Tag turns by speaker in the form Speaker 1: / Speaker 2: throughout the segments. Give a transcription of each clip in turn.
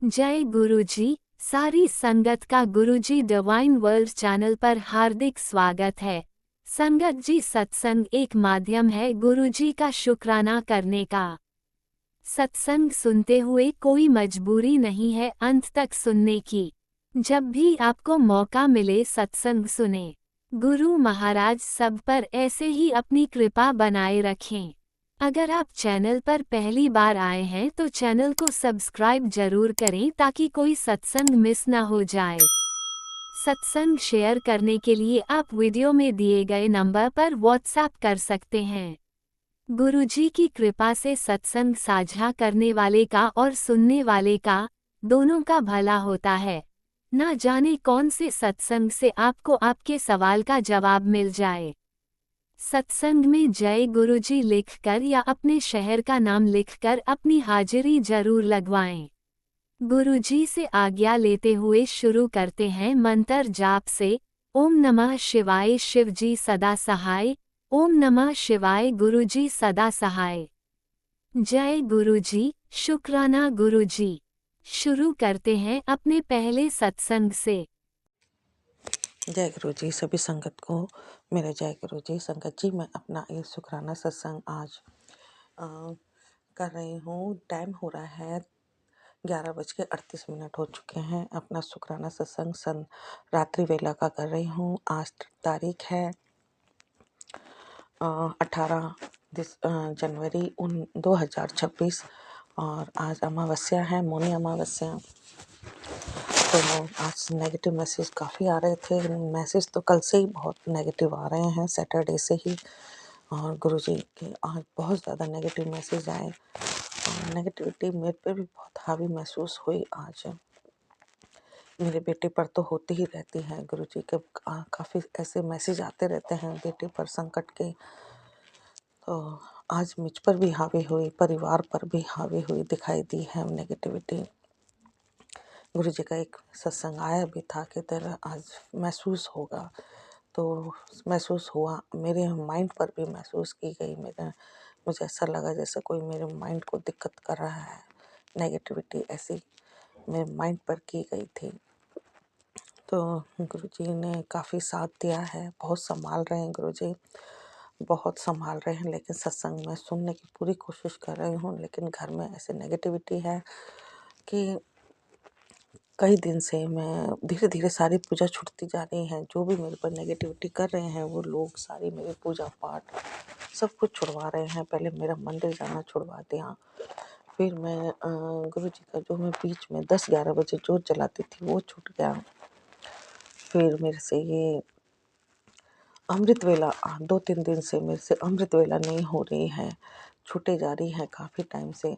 Speaker 1: जय गुरुजी। सारी संगत का गुरुजी डिवाइन वर्ल्ड चैनल पर हार्दिक स्वागत है। संगत जी, सत्संग एक माध्यम है गुरुजी का शुक्राना करने का। सत्संग सुनते हुए कोई मजबूरी नहीं है अंत तक सुनने की। जब भी आपको मौका मिले सत्संग सुने। गुरु महाराज सब पर ऐसे ही अपनी कृपा बनाए रखें। अगर आप चैनल पर पहली बार आए हैं तो चैनल को सब्सक्राइब जरूर करें ताकि कोई सत्संग मिस ना हो जाए। सत्संग शेयर करने के लिए आप वीडियो में दिए गए नंबर पर व्हाट्सएप कर सकते हैं। गुरुजी की कृपा से सत्संग साझा करने वाले का और सुनने वाले का, दोनों का भला होता है। ना जाने कौन से सत्संग से आपको आपके सवाल का जवाब मिल जाए। सत्संग में जय गुरुजी लिखकर या अपने शहर का नाम लिखकर अपनी हाजिरी जरूर लगवाएं। गुरुजी से आज्ञा लेते हुए शुरू करते हैं मंत्र जाप से। ओम नमः शिवाय शिवजी सदा सहाय। ओम नमः शिवाय गुरुजी सदा सहाय। जय गुरुजी, शुक्राना गुरुजी। शुरू करते हैं अपने पहले सत्संग से।
Speaker 2: जय गुरु जी। सभी संगत को मेरे जय गुरु जी। संगत जी, मैं अपना ये शुक्राना सत्संग आज अ, कर रही हूँ। टाइम हो रहा है 11:38 हो चुके हैं। अपना शुक्राना सत्संग रात्रि वेला का कर रही हूँ। आज तारीख है 18 जनवरी 2026 और आज अमावस्या है, मौनी अमावस्या। तो आज नेगेटिव मैसेज काफ़ी आ रहे थे। मैसेज तो कल से ही बहुत नेगेटिव आ रहे हैं, सैटरडे से ही। और गुरुजी के आज बहुत ज़्यादा नेगेटिव मैसेज आए और नेगेटिविटी मेरे पे भी बहुत हावी महसूस हुई आज। मेरे बेटे पर तो होती ही रहती है। गुरुजी के काफ़ी ऐसे मैसेज आते रहते हैं बेटे पर संकट के। तो आज मुझ पर भी हावी हुई, परिवार पर भी हावी हुई, दिखाई दी है नेगेटिविटी। गुरुजी का एक सत्संग आया भी था कि तेरा आज महसूस होगा, तो महसूस हुआ। मेरे माइंड पर भी महसूस की गई। मुझे ऐसा लगा जैसे कोई मेरे माइंड को दिक्कत कर रहा है। नेगेटिविटी ऐसी मेरे माइंड पर की गई थी। तो गुरुजी ने काफ़ी साथ दिया है। बहुत संभाल रहे हैं गुरुजी, बहुत संभाल रहे हैं। लेकिन सत्संग में सुनने की पूरी कोशिश कर रही हूँ, लेकिन घर में ऐसे नेगेटिविटी है कि कई दिन से मैं धीरे धीरे सारी पूजा छूटती जा रही है। जो भी मेरे पर नेगेटिविटी कर रहे हैं वो लोग सारी मेरी पूजा पाठ सब कुछ छुड़वा रहे हैं। पहले मेरा मंदिर जाना छुड़वा दिया, फिर मैं गुरु जी का जो मैं बीच में 10-11 बजे जोत जलाती थी वो छूट गया। फिर मेरे से ये अमृत वेला 2-3 दिन से मेरे से अमृत वेला नहीं हो रही है, छूटे जा रही है काफ़ी टाइम से।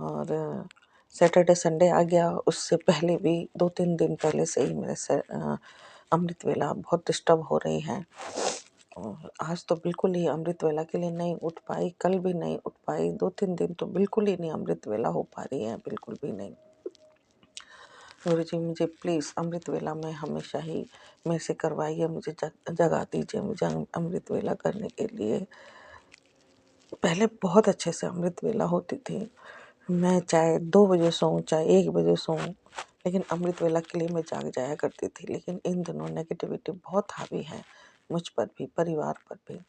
Speaker 2: और सैटरडे संडे आ गया, उससे पहले भी 2-3 दिन पहले से ही मेरे से अमृत वेला बहुत डिस्टर्ब हो रही है। और आज तो बिल्कुल ही अमृत वेला के लिए नहीं उठ पाई, कल भी नहीं उठ पाई। 2-3 दिन तो बिल्कुल ही नहीं अमृत वेला हो पा रही है, बिल्कुल भी नहीं। गुरु जी, मुझे प्लीज़ अमृत वेला में हमेशा ही मेरे से करवाइए, मुझे जगा दीजिए मुझे अमृत वेला करने के लिए। पहले बहुत अच्छे से अमृत वेला होती थी। मैं चाहे 2 बजे सोऊं, चाहे 1 बजे सोऊं, लेकिन अमृत वेला के लिए मैं जाग जाया करती थी। लेकिन इन दिनों नेगेटिविटी बहुत हावी है मुझ पर भी, परिवार पर भी।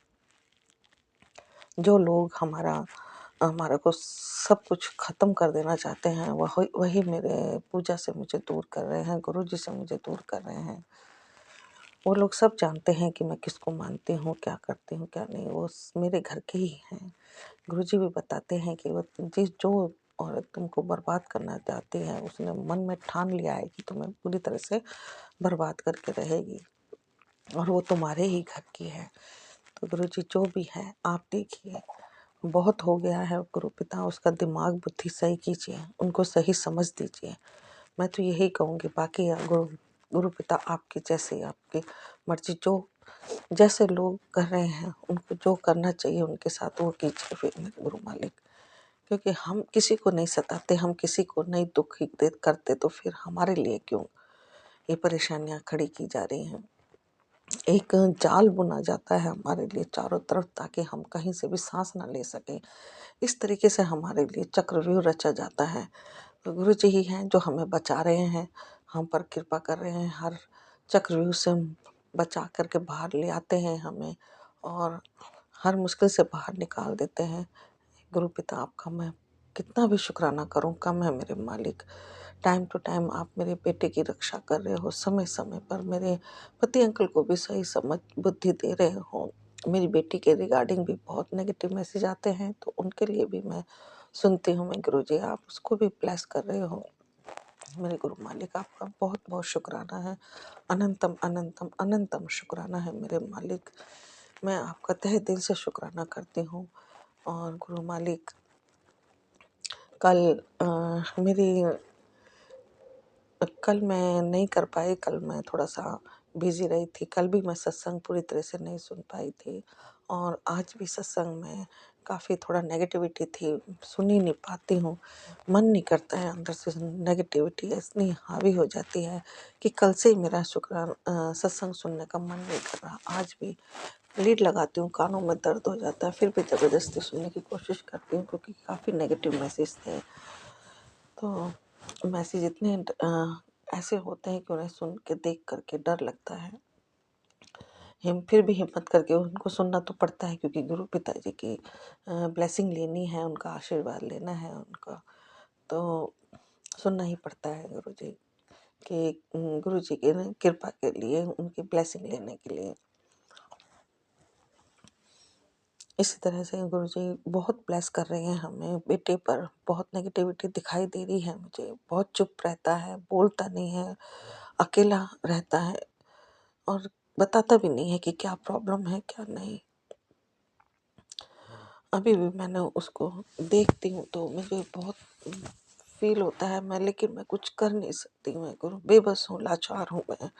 Speaker 2: जो लोग हमारा को सब कुछ ख़त्म कर देना चाहते हैं, वही मेरे पूजा से मुझे दूर कर रहे हैं, गुरु जी से मुझे दूर कर रहे हैं। वो लोग सब जानते हैं कि मैं किसको मानती हूँ, क्या करती हूँ, क्या नहीं। वो मेरे घर के ही हैं। गुरुजी भी बताते हैं कि वो जो औरत तुमको बर्बाद करना चाहती है, उसने मन में ठान लिया है कि तुम्हें पूरी तरह से बर्बाद करके रहेगी और वो तुम्हारे ही घर की है। तो गुरुजी जो भी है आप देखिए, बहुत हो गया है। गुरु पिता उसका दिमाग बुद्धि सही कीजिए, उनको सही समझ दीजिए। मैं तो यही कहूँगी। बाकी गुरु पिता आपकी जैसे आपकी मर्जी, जो जैसे लोग कर रहे हैं उनको जो करना चाहिए उनके साथ वो कीजिए फिर मेरे गुरु मालिक। क्योंकि हम किसी को नहीं सताते, हम किसी को नहीं दुखी करते, तो फिर हमारे लिए क्यों ये परेशानियां खड़ी की जा रही हैं। एक जाल बुना जाता है हमारे लिए चारों तरफ, ताकि हम कहीं से भी सांस ना ले सकें। इस तरीके से हमारे लिए चक्रव्यूह रचा जाता है। गुरु जी ही हैं जो हमें बचा रहे हैं, हम पर कृपा कर रहे हैं, हर चक्रव्यूह से बचा करके बाहर ले आते हैं हमें और हर मुश्किल से बाहर निकाल देते हैं। गुरु पिता आपका मैं कितना भी शुक्राना करूं कम है मेरे मालिक। टाइम टू टाइम आप मेरे बेटे की रक्षा कर रहे हो, समय समय पर मेरे पति अंकल को भी सही समझ बुद्धि दे रहे हो। मेरी बेटी के रिगार्डिंग भी बहुत नेगेटिव मैसेज आते हैं तो उनके लिए भी मैं सुनती हूँ। मैं गुरु जी आप उसको भी ब्लेस कर रहे हो। मेरे गुरु मालिक आपका बहुत बहुत शुक्राना है, अनंतम अनंतम अनंतम शुक्राना है मेरे मालिक। मैं आपका तहे दिल से शुक्राना करती हूँ। और गुरु मालिक कल मेरी कल मैं नहीं कर पाई, कल मैं थोड़ा-सा बिज़ी रही थी। कल भी मैं सत्संग पूरी तरह से नहीं सुन पाई थी और आज भी सत्संग में काफ़ी थोड़ा नेगेटिविटी थी, सुन ही नहीं पाती हूँ। मन नहीं करता है अंदर से, नेगेटिविटी इतनी हावी हो जाती है कि कल से ही मेरा सत्संग सुनने का मन नहीं कर रहा। आज भी लीड लगाती हूँ, कानों में दर्द हो जाता है, फिर भी ज़बरदस्ती सुनने की कोशिश करती हूँ क्योंकि काफ़ी नेगेटिव मैसेज थे। तो मैसेज इतने ऐसे होते हैं कि उन्हें सुन के देख कर के डर लगता है। हिम फिर भी हिम्मत करके उनको सुनना तो पड़ता है क्योंकि गुरु पिताजी की ब्लेसिंग लेनी है, उनका आशीर्वाद लेना है उनका, तो सुनना ही पड़ता है गुरुजी के गुरुजी के ना कृपा के लिए, उनकी ब्लेसिंग लेने के लिए। इसी तरह से गुरुजी बहुत ब्लेस कर रहे हैं हमें। बेटे पर बहुत नेगेटिविटी दिखाई दे रही है मुझे, बहुत चुप रहता है, बोलता नहीं है, अकेला रहता है और बताता भी नहीं है कि क्या प्रॉब्लम है क्या नहीं। अभी भी मैंने उसको देखती हूँ तो मुझे बहुत फील होता है मैं, लेकिन मैं कुछ कर नहीं सकती। मैं गुरु बेबस हूँ, लाचार हूँ मैं।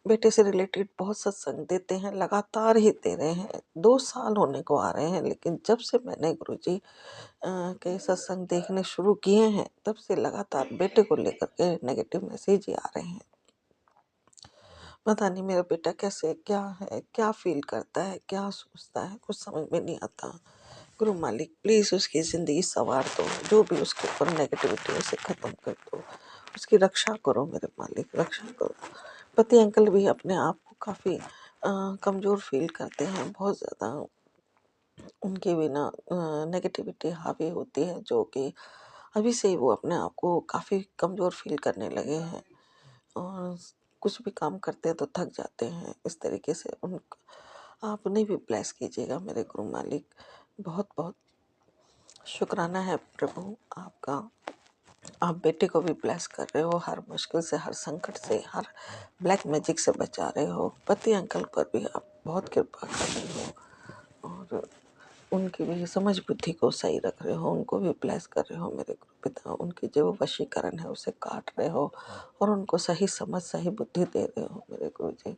Speaker 2: बेटे से रिलेटेड बहुत सत्संग देते हैं, लगातार ही दे रहे हैं, 2 साल होने को आ रहे हैं, लेकिन जब से मैंने गुरुजी के सत्संग देखने शुरू किए हैं तब से लगातार बेटे को लेकर के नेगेटिव मैसेज ही आ रहे हैं। पता नहीं मेरा बेटा कैसे, क्या है, क्या फील करता है, क्या सोचता है, कुछ समझ में नहीं आता। गुरु मालिक प्लीज़ उसकी ज़िंदगी संवार दो, जो भी उसके ऊपर नेगेटिविटी है उसे ख़त्म कर दो, उसकी रक्षा करो मेरे मालिक, रक्षा करो। पति अंकल भी अपने आप को काफ़ी कमज़ोर फील करते हैं, बहुत ज़्यादा उनके बिना नेगेटिविटी हावी होती है, जो कि अभी से ही वो अपने आप को काफ़ी कमज़ोर फील करने लगे हैं और कुछ भी काम करते हैं तो थक जाते हैं। इस तरीके से उन आप उन्हें भी ब्लेस कीजिएगा मेरे गुरु मालिक। बहुत बहुत शुक्राना है प्रभु आपका। आप बेटे को भी ब्लेस कर रहे हो, हर मुश्किल से, हर संकट से, हर ब्लैक मैजिक से बचा रहे हो। पति अंकल पर भी आप बहुत कृपा कर रहे हो और उनकी भी समझ बुद्धि को सही रख रहे हो, उनको भी ब्लेस कर रहे हो मेरे गुरु पिता। उनकी जो वशीकरण है उसे काट रहे हो और उनको सही समझ, सही बुद्धि दे रहे हो मेरे गुरु जी।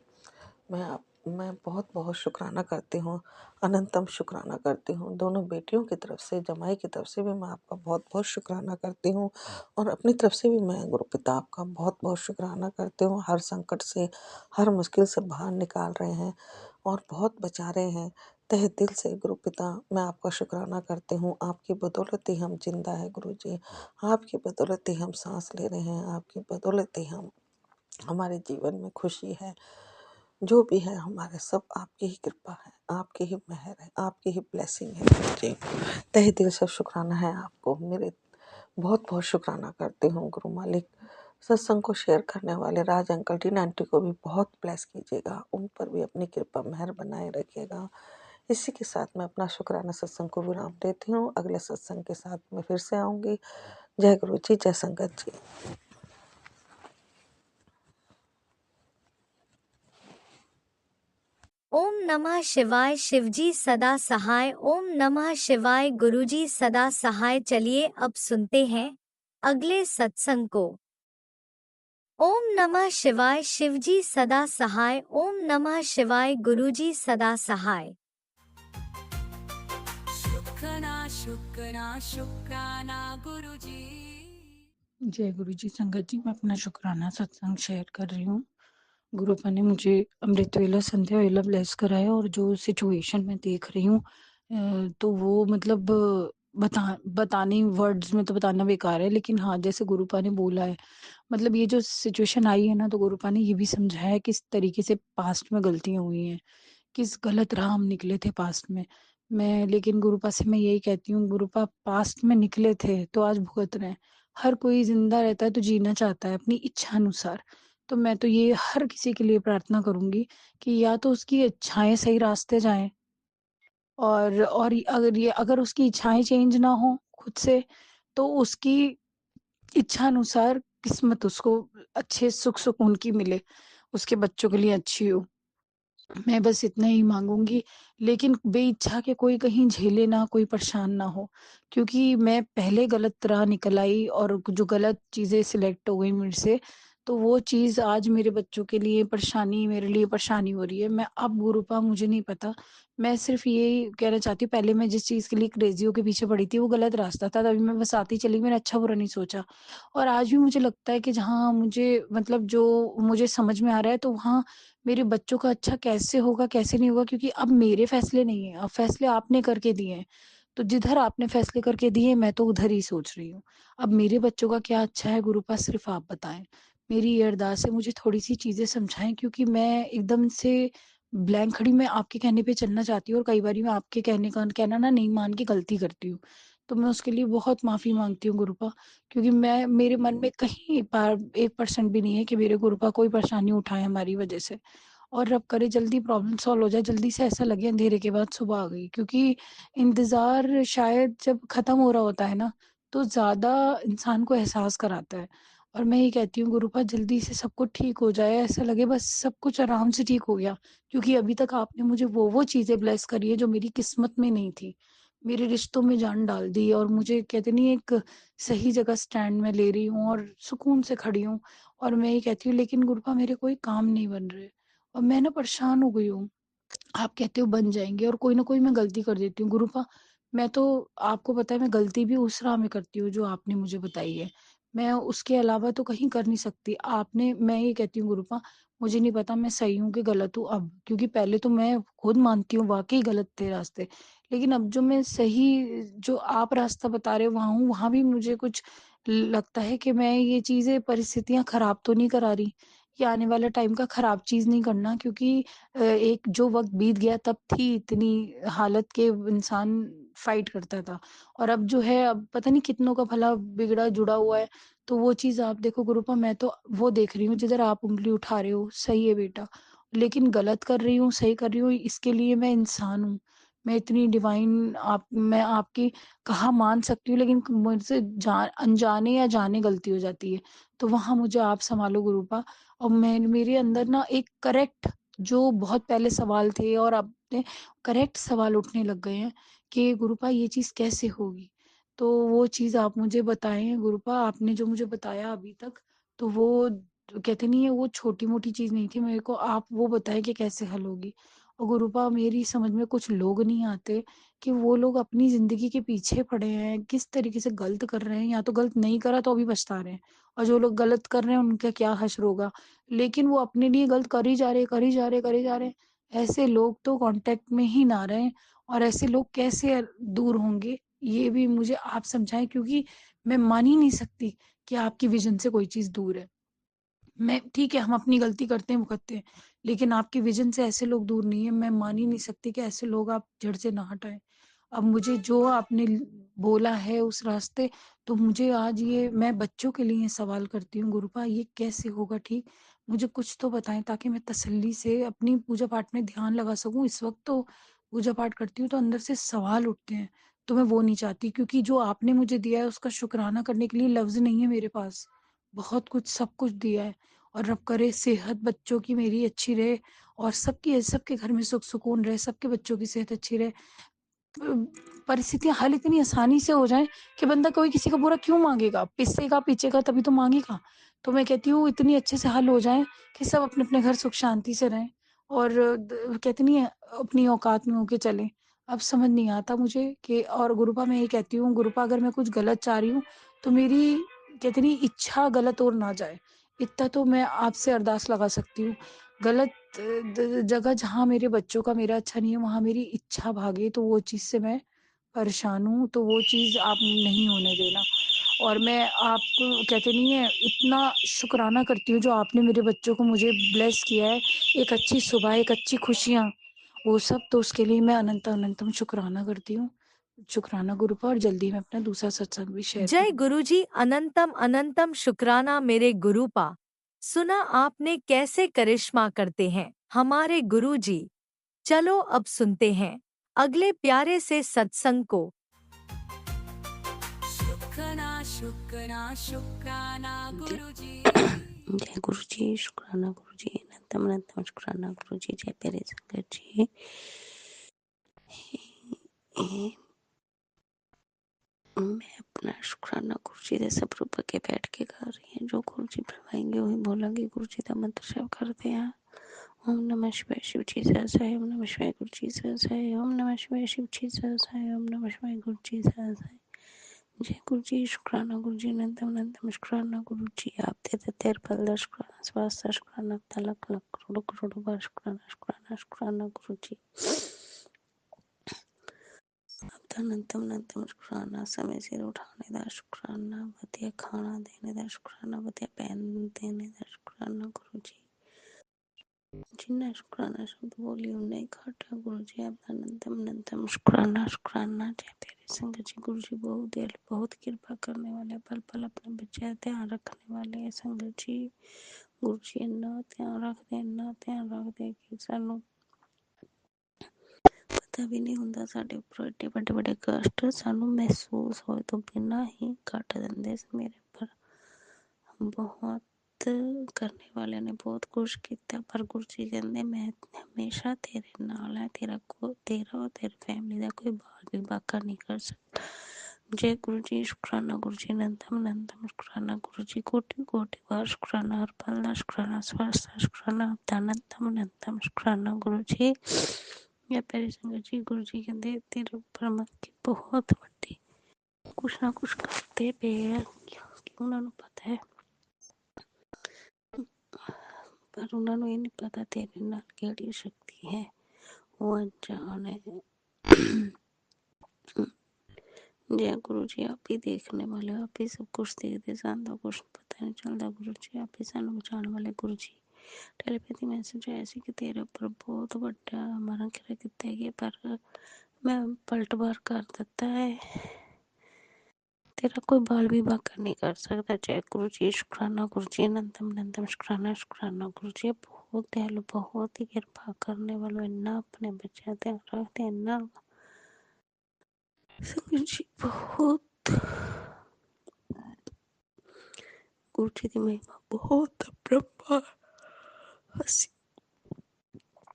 Speaker 2: मैं बहुत बहुत शुक्राना करती हूँ, अनंतम शुक्राना करती हूँ। दोनों बेटियों की तरफ से, जमाई की तरफ से भी मैं आपका बहुत बहुत शुक्राना करती हूँ और अपनी तरफ से भी मैं गुरु पिता आपका बहुत बहुत शुक्राना करती हूँ। हर संकट से, हर मुश्किल से बाहर निकाल रहे हैं और बहुत बचा रहे हैं। तहे दिल से गुरु पिता मैं आपका शुक्राना करती हूँ। आपकी बदौलत ही हम जिंदा है गुरु जी, आपकी बदौलत ही हम सांस ले रहे हैं, आपकी बदौलत ही हम हमारे जीवन में खुशी है। जो भी है हमारे सब आपकी ही कृपा है, आपकी ही मेहर है, आपकी ही ब्लेसिंग है गुरु जी। तहे दिल से शुक्राना है आपको मेरे, बहुत बहुत शुक्राना करती हूँ गुरु मालिक। सत्संग को शेयर करने वाले राज अंकल, टीना आंटी को भी बहुत ब्लेस कीजिएगा, उन पर भी अपनी कृपा मेहर बनाए रखिएगा। इसी के साथ मैं अपना शुक्राना सत्संग को विराम देती हूँ। अगले सत्संग के साथ मैं फिर से आऊँगी। जय गुरु जी, जय संगत जी।
Speaker 1: ओम नमः शिवाय। शिवजी सदा सहाय। ओम नमः शिवाय। गुरुजी सदा सहाय। चलिए अब सुनते हैं अगले सत्संग को। ओम नमः शिवाय। शिवजी सदा सहाय। ओम नमः शिवाय। गुरुजी सदा सहाय।
Speaker 3: शुक्राना शुक्राना शुक्राना गुरुजी।
Speaker 4: जय गुरु जी। संगत जी, मैं अपना शुक्राना सत्संग शेयर कर रही हूँ। गुरुपा ने मुझे अमृत वेला संध्या वेला ब्लेस करा है और जो सिचुएशन मैं देख रही हूँ तो वो मतलब बताने वर्ड्स में तो बताना बेकार है, लेकिन हाँ, जैसे गुरुपा ने बोला है, मतलब ये जो सिचुएशन आई है ना, तो गुरुपा ने ये भी समझाया है किस तरीके से पास्ट में गलतियाँ हुई हैं, किस गलत राह हम निकले थे पास्ट में। मैं लेकिन गुरुपा से मैं यही कहती हूँ, गुरुपा पास्ट में निकले थे, तो आज भुगत रहे हैं। हर कोई ज़िंदा रहता है तो जीना चाहता है अपनी इच्छा अनुसार। तो मैं तो ये हर किसी के लिए प्रार्थना करूँगी कि या तो उसकी इच्छाएँ सही रास्ते जाएँ, और अगर उसकी इच्छाएँ चेंज ना हो खुद से, तो उसकी इच्छा अनुसार किस्मत उसको अच्छे सुख-सुकून की मिले, उसके बच्चों के लिए अच्छी हो। मैं बस इतना ही माँगूँगी, लेकिन बेइच्छा के कोई कहीं झेले ना, कोई परेशान ना हो। क्योंकि मैं पहले गलत राह निकल आई और जो गलत चीज़ें सिलेक्ट हो गई मेरे से, तो वो चीज़ आज मेरे बच्चों के लिए परेशानी, मेरे लिए परेशानी हो रही है। मैं अब गुरूपा मुझे नहीं पता, मैं सिर्फ़ यही कहना चाहती हूँ, पहले मैं जिस चीज़ के लिए क्रेज़ियों के पीछे पड़ी थी, वो गलत रास्ता था, तभी मैं बस आती चली, मैंने अच्छा-बुरा नहीं सोचा। और आज भी मुझे लगता है कि जहाँ मुझे मतलब जो मुझे समझ में आ रहा है, तो वहाँ मेरे बच्चों का अच्छा कैसे होगा, कैसे नहीं होगा, क्योंकि अब मेरे फैसले नहीं हैं, अब फैसले आपने करके दिए हैं। तो जिधर आपने फैसले करके दिए, मैं तो उधर ही सोच रही हूँ। अब मेरे बच्चों का क्या अच्छा है गुरुपा, सिर्फ़ आप बताएँ। मेरी ये अरदास है, मुझे थोड़ी-सी चीज़ें समझाएँ, क्योंकि मैं एकदम से ब्लैंक खड़ी, मैं आपके कहने पे चलना चाहती हूँ और कई बारी मैं आपके कहना ना नहीं मान के गलती करती हूँ। तो मैं उसके लिए बहुत माफ़ी माँगती हूँ गुरुपा, क्योंकि मैं मेरे मन में कहीं पार 1% भी नहीं है कि मेरे गुरुपा कोई परेशानी उठाएँ हमारी वज़ह से। और रब करे जल्दी प्रॉब्लम सॉल्व हो जाए, जल्दी से ऐसा लगे अंधेरे के बाद सुबह आ गई। क्योंकि इंतज़ार शायद जब ख़त्म हो रहा होता है ना, तो ज़्यादा इंसान को एहसास कराता है। और मैं ये कहती हूँ गुरुपा, जल्दी से सब कुछ ठीक हो जाए, ऐसा लगे बस सब कुछ आराम से ठीक हो गया। क्योंकि अभी तक आपने मुझे वो चीज़ें ब्लेस करी है जो मेरी किस्मत में नहीं थी। मेरे रिश्तों में जान डाल दी और मुझे कहते नहीं, एक सही जगह स्टैंड मैं ले रही हूँ और सुकून से खड़ी हूँ। और मैं ये कहती हूँ, लेकिन गुरुपा मेरे कोई काम नहीं बन रहे और मैं ना परेशान हो गई हूँ। आप कहते हो बन जाएँगे और कोई न कोई मैं गलती कर देती हूँ। गुरुपा, मैं तो आपको पता है, मैं गलती भी उस राह में करती हूँ जो आपने मुझे बताई है। मैं उसके अलावा तो कहीं कर नहीं सकती। मैं ये कहती हूँ गुरुपा, मुझे नहीं पता मैं सही हूँ कि गलत हूँ अब। क्योंकि पहले तो मैं खुद मानती हूँ वाक़ई गलत थे रास्ते। लेकिन अब जो मैं सही जो आप रास्ता बता रहे हो वहाँ हूँ, वहाँ भी मुझे कुछ लगता है कि मैं ये चीज़ें परिस्थितियाँ खराब तो नहीं करा रही। ये आने वाला टाइम का खराब चीज़ नहीं करना, क्योंकि एक जो वक़्त बीत गया तब थी इतनी हालत के इंसान फ़ाइट करता था। और अब जो है, अब पता नहीं कितनों का भला बिगड़ा जुड़ा हुआ है। तो वो चीज़ आप देखो गुरूपा, मैं तो वो देख रही हूँ जिधर आप उँगली उठा रहे हो, सही है बेटा। लेकिन गलत कर रही हूँ, सही कर रही हूँ, इसके लिए मैं इंसान हूँ। मैं इतनी डिवाइन आप मैं आपकी कहाँ मान सकती हूँ, लेकिन मुझसे अनजाने या जाने गलती हो जाती है। तो वहाँ मुझे आप सँभालो गुरूपा। और मेरे अंदर ना एक करेक्ट, जो बहुत पहले सवाल थे और अब ने करेक्ट सवाल उठने लग गए हैं कि गुरुपा ये चीज़ कैसे होगी? तो वो चीज़ आप मुझे बताएँ गुरुपा, आपने जो मुझे बताया अभी तक, तो वो कहते नहीं है, वो छोटी-मोटी चीज़ नहीं थी, मेरे को आप वो बताएँ कि कैसे हल होगी। और गुरुपा, मेरी समझ में कुछ लोग नहीं आते कि वो लोग अपनी ज़िंदगी के पीछे पड़े हैं, किस तरीके से गलत कर रहे हैं, या तो गलत नहीं करा तो अभी पछता रहे हैं, और जो लोग गलत कर रहे हैं उनका क्या हश्र होगा। लेकिन वो अपने लिए गलत कर ही जा रहे, कर ही जा रहे, कर ही जा रहे हैं। ऐसे लोग तो कॉन्टैक्ट में ही ना रहें, और ऐसे लोग कैसे दूर होंगे, ये भी मुझे आप समझाएँ, क्योंकि मैं मान ही नहीं सकती कि आपकी विज़न से कोई चीज़ दूर है। मैं ठीक है, हम अपनी गलती करते हैं, भुगतते हैं, लेकिन आपके विज़न से ऐसे लोग दूर नहीं है, मैं मान ही नहीं सकती कि ऐसे लोग आप जड़ से ना हटाएँ। अब मुझे जो आपने बोला है उस रास्ते, तो मुझे आज ये मैं बच्चों के लिए सवाल करती हूँ गुरुपा, ये कैसे होगा ठीक? मुझे कुछ तो बताएँ ताकि मैं तसल्ली से अपनी पूजा-पाठ में ध्यान लगा सकूँ। इस वक़्त तो पूजा-पाठ करती हूँ तो अंदर से सवाल उठते हैं, तो मैं वो नहीं चाहती, क्योंकि जो आपने मुझे दिया है उसका शुकराना करने के लिए लफ़्ज़ नहीं है मेरे पास। बहुत कुछ, सब कुछ दिया है, और रब करे सेहत बच्चों की मेरी अच्छी रहे और सबके घर में सुख-सुकून रहे, सबके बच्चों की सेहत अच्छी रहे। परिस्थितियाँ हल इतनी आसानी से हो जाएँ कि बंदा कोई किसी का बुरा क्यों माँगेगा? पिसेगा, पीटेगा तभी तो माँगेगा। तो मैं कहती हूँ इतनी अच्छे से हल हो जाएँ कि सब अपने-अपने घर सुख शांति से रहें, और कहते नहीं है, अपनी औकात में होके चलें। अब समझ नहीं आता मुझे कि, और गुरूपा मैं ये कहती हूँ गुरूपा, अगर मैं कुछ गलत चाह रही हूँ तो मेरी कहते नहीं इच्छा गलत और ना जाए। इतना तो मैं आपसे अरदास लगा सकती हूँ। गलत द जगह जहाँ मेरे बच्चों का मेरा अच्छा नहीं है, वहाँ मेरी इच्छा भागे, तो वो चीज़ से मैं परेशान हूँ, तो वो चीज़ आप नहीं होने देना। और मैं आपको कहते नहीं है, इतना शुक्राना करती हूँ जो आपने मेरे बच्चों को मुझे ब्लेस किया है, एक अच्छी सुबह, एक अच्छी खुशियाँ, वो सब, तो उसके लिए मैं अनंतम शुक्राना करती हूँ। शुक्राना गुरूपा, और जल्दी मैं अपना दूसरा सत्संग भी शेयर
Speaker 1: जय
Speaker 4: करूँगी।
Speaker 1: गुरुजी, अनंतम अनंतम शुक्राना मेरे गुरुपा। सुना आपने कैसे करिश्मा करते हैं हमारे गुरुजी। चलो अब सुनते हैं अगले प्यारे से सत्संग को।
Speaker 3: शुक्राना शुक्राना शुक्राना
Speaker 5: जय
Speaker 3: गुरुजी।
Speaker 5: जय गुरु जी, शुक्राना गुरु जी, अनंतम अनंतम शुक्राना गुरु जी। जय प्यारे संगत जी। ए, मैं अपना शुक्राना गुरु जी दे सब रूप के बैठ के कर रही हैं। जो गुरु जी फरमाएंगे वही बोलेंगे। गुरु जी का मंत्र जप करते हैं। ओम नमः शिवाय शिव जी सहसाय, ओम नमः शिवाय गुरु जी सहसाय, ओम नमः शिवाय शिव जी सहसाय, ओम नमः शिवाय गुरु जी सहसाय। जय गुरु जी, शुक्राना गुरु जी, अनंतम अनंतम शुक्राना गुरु जी। आप देते तेर पल शुक्राना, स्वास्थ्य शुक्राना, लख लख करोड़ों करोड़ों बार शुक्राना शुक्राना शुक्राना गुरु जी। आपका अनंतम अनंतम शुक्राना, समय सिर उठाने दा शुक्राना, वधिया खाना देने दा शुक्राना, वधिया पहन देने दा शुक्राना गुरु जी। जिन्ना शुक्राना शब्द बोली उन्ना ही घाटा गुरु जी। आपका अनंतम अनंतम शुक्राना शुक्राना। जय प्यारे संगत जी, गुरु जी बहुत दयालु, बहुत कृपा करने वाले, पल पल अपने बच्चे का ध्यान रखने वाले हैं संगत जी। गुरु जी इन्ना ध्यान रखते कि सानू पता भी नहीं होंदा साडे उपर एडे बड़े बड़े कष्ट सानू महसूस होए तो बिना ही कट देंदे मेरे पर। बहुत करने वाले ने बहुत कुछ किया, पर गुरु जी कहते मैं हमेशा तेरे नाल है। तेरा और तेरी फैमिली का कोई बाल भी बाका नहीं कर सकता। जय गुरु जी, शुक्राना गुरु जी, अनंतम अनंतम शुक्राना गुरु जी। कोटि कोटि बार शुक्राना, हर पल दा शुक्राना, स्वास्थ्य शुक्राना, अनंतम अनंतम शुक्राना गुरु जी। या प्यारे संगत जी, गुरु जी कहते तेरे उपर मत की बहुत वड्डी कुछ ना कुछ करते पे है, क्योंकि उन्होंने पता है, पर उन्होंने ये नहीं पता तेरे नाल केड़ी शक्ति है। वो अनजान है। जय गुरु जी, आप ही देखने वाले, आप ही सब कुछ देखते, सानू कुछ पता नहीं चलता गुरु जी। आप ही सानू बचाने वाले गुरु जी। टेलीपैथी मैसेज आया सी कि तेरे ऊपर बहुत बड़ा मरण खरा किया गया, पर मैं पलट बार कर दिता है। तेरा कोई बाल भी बाका नहीं कर सकता। जय गुरु जी, शुक्राना गुरु जी, अनंतम अनंतम शुक्राना शुक्राना गुरु जी। बहुत दयालु, बहुत ही कृपा करने वालों, इन्ना अपने बच्चे ध्यान रखते, इन्ना संगत जी बहुत। गुरु जी की महिमा बहुत अपरंपार, हसी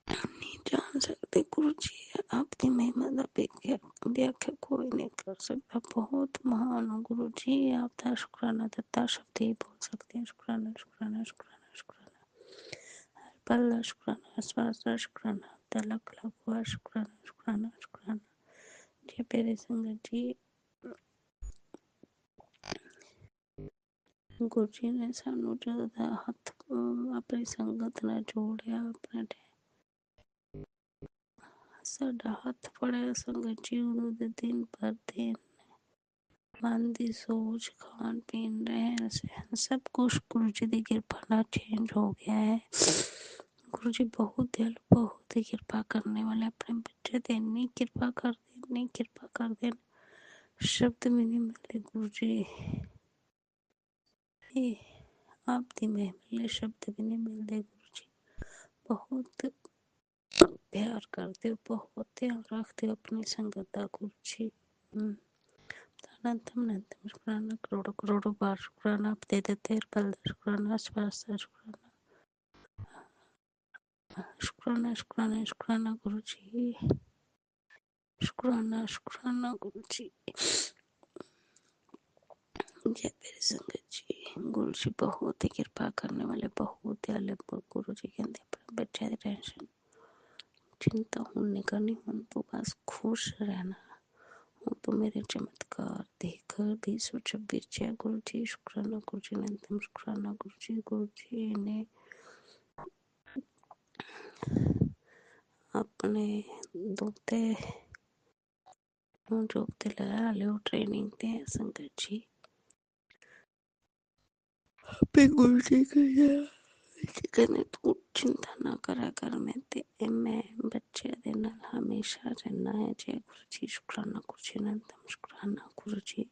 Speaker 5: नहीं जान सकते गुरु जी। आपकी महिमा का व्याख्या कोई नहीं कर सकता। बहुत महान हो गुरु जी। आपका शुक्राना दत्ता शब्द ही बोल सकते हैं। शुक्राना शुक्राना शुक्राना शुक्राना, हर पल शुक्राना, स्वास्थ्य शुक्राना, लख लख बार शुक्राना शुक्राना शुक्राना। जय प्यारे संगत जी, गुरु जी ने सानू जो हथ अपनी संगत नाल जोड़िया, अपना साडा हथ फड़िया संगत जी, उदों दे दिन पर दिन मन की सोच, खान पीन, रहन सहन सब कुछ गुरु जी की कृपा नाल चेंज हो गया है। गुरु जी बहुत दयालु, बहुत ही कृपा करने वाले, अपने बच्चे ते इन्नी कृपा कर दे, शब्द भी नहीं मिलते गुरु जी। आप दी महिमा शब्द भी नहीं मिलते गुरु जी। बहुत प्यार करते हो, बहुत ध्यान रखते हो अपनी संगत का गुरु जी। अनंतम अनंतम शुक्राना, करोड़ों करोड़ों बार शुक्राना। आप दे देते हर पल शुक्राना, स्वास्थ्य शुक्राना, शुक्राना शुक्राना शुक्राना गुरु जी। शुक्राना शुक्राना गुरु जी। जय मेरे संगत जी, गुरु जी बहुत ही कृपा करने वाले, बहुत दयालु गुरु जी। कहते अपने बच्चे की टेंशन चिंता हूँ नहीं करनी, हूँ तो बस खुश रहना, हूँ तो मेरे चमत्कार देखकर 2026। जय गुरु जी, शुक्राना गुरु जी, अनंतम शुक्राना गुरु जी। गुरु जी ने अपने दोते जो दिलाया लियो ट्रेनिंग दे संगत जी पे गुरु जी कहने तू चिंता ना करा कर मैं बच्चे दे नाल हमेशा रहना है। जय गुरु जी शुक्राना गुरु जी अनंतम शुक्राना गुरु जी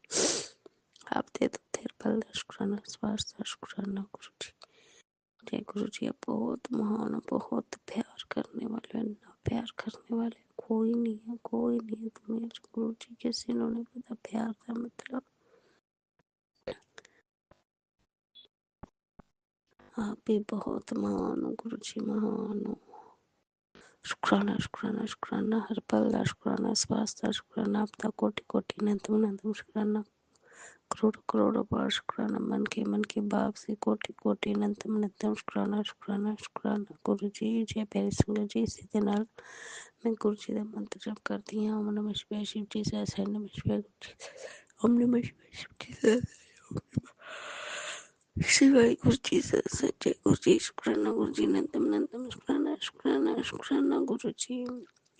Speaker 5: आप दे दो तेरे बल शुक्राना स्वास्थ्य शुक्राना गुरु जी। जय गुरु जी आप बहुत महान बहुत प्यार करने वाले ना प्यार करने वाले कोई नहीं है दुनिया में गुरु जी किसी ने नहीं पता प्यार का मतलब। आप भी बहुत महान हो गुरु जी महान हो। शुक्राना शुक्राना शुक्राना हर पल का शुक्राना स्वास्थ्य शुक्राना आपका कोटि कोटि अनंतम अनंतम शुक्राना करोड़ करोड़ बार शुक्राना मन के बाप से कोटि कोटि अनंतम अनंतम शुक्राना शुक्राना शुक्राना गुरु जी। जय प्यारी संगत जी इसी के नाल मैं गुरु जी का मंत्र जप करती हूँ। ओम नमः शिवाय शिव जी सहस्र नमः शिवाय गुरु जी ओम नमः शिवाय शिव जी सहस्र शिवाय गुरु जी सहस्र जय गुरु जी शुक्राना गुरु जी अनंतम अनंतम शुक्राना शुक्राना शुक्राना गुरु जी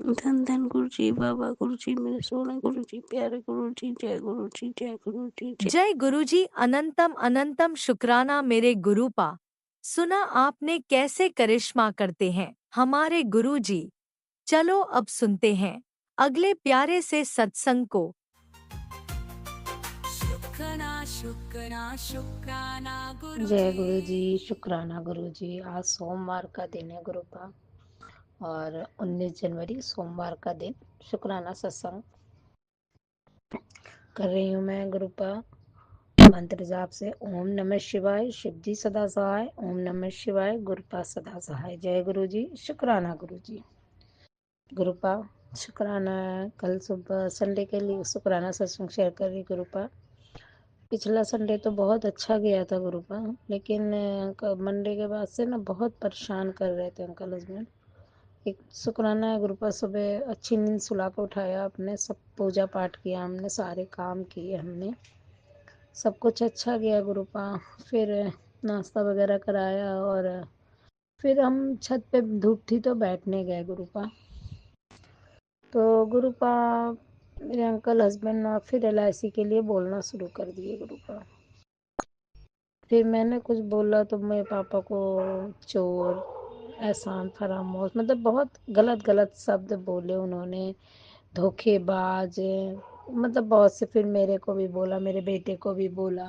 Speaker 5: धन धन गुरु जी बाबा गुरु जी मेरे सोने गुरु जी प्यारे गुरु जी जय गुरु जी जय गुरु जी जय।
Speaker 1: जय गुरुजी अनंतम अनंतम शुक्राना मेरे गुरुपा। सुना आपने कैसे करिश्मा करते हैं हमारे गुरुजी। चलो अब सुनते हैं अगले प्यारे से सत्संग को।
Speaker 3: शुक्राना शुक्राना शुक्राना गुरु
Speaker 4: जय
Speaker 3: जी।
Speaker 4: गुरु जी शुक्राना गुरु जी। आज सोमवार का दिन है गुरुपा और 19 जनवरी सोमवार का दिन शुक्राना सत्संग कर रही हूँ मैं गुरुपा। मंत्र जाप से ओम नमः शिवाय शिव जी सदा सहाय ओम नमः शिवाय गुरुपा सदा सहाय। जय गुरु जी शुक्राना गुरु जी। गुरुपा शुक्राना कल सुबह संडे के लिए शुक्राना सत्संग शेयर कर रही गुरुपा। पिछला संडे तो बहुत अच्छा गया था गुरुपा, लेकिन मंडे के बाद से ना बहुत परेशान कर रहे थे अंकल हस्बैंड। एक शुक्राना है गुरुपा, सुबह अच्छी नींद सुला के उठाया, अपने सब पूजा पाठ किया, हमने सारे काम किए, हमने सब कुछ अच्छा गया गुरुपा। फिर नाश्ता वगैरह कराया और फिर हम छत पे धूप थी तो बैठने गए गुरुपा। तो गुरुपा मेरे अंकल हस्बैंड ना फिर LIC के लिए बोलना शुरू कर दिए गुरुपा। फिर मैंने कुछ बोला तो मेरे पापा को चोर, एहसान फरामोश, मतलब बहुत गलत गलत शब्द बोले उन्होंने, धोखेबाज, मतलब बहुत से। फिर मेरे को भी बोला, मेरे बेटे को भी बोला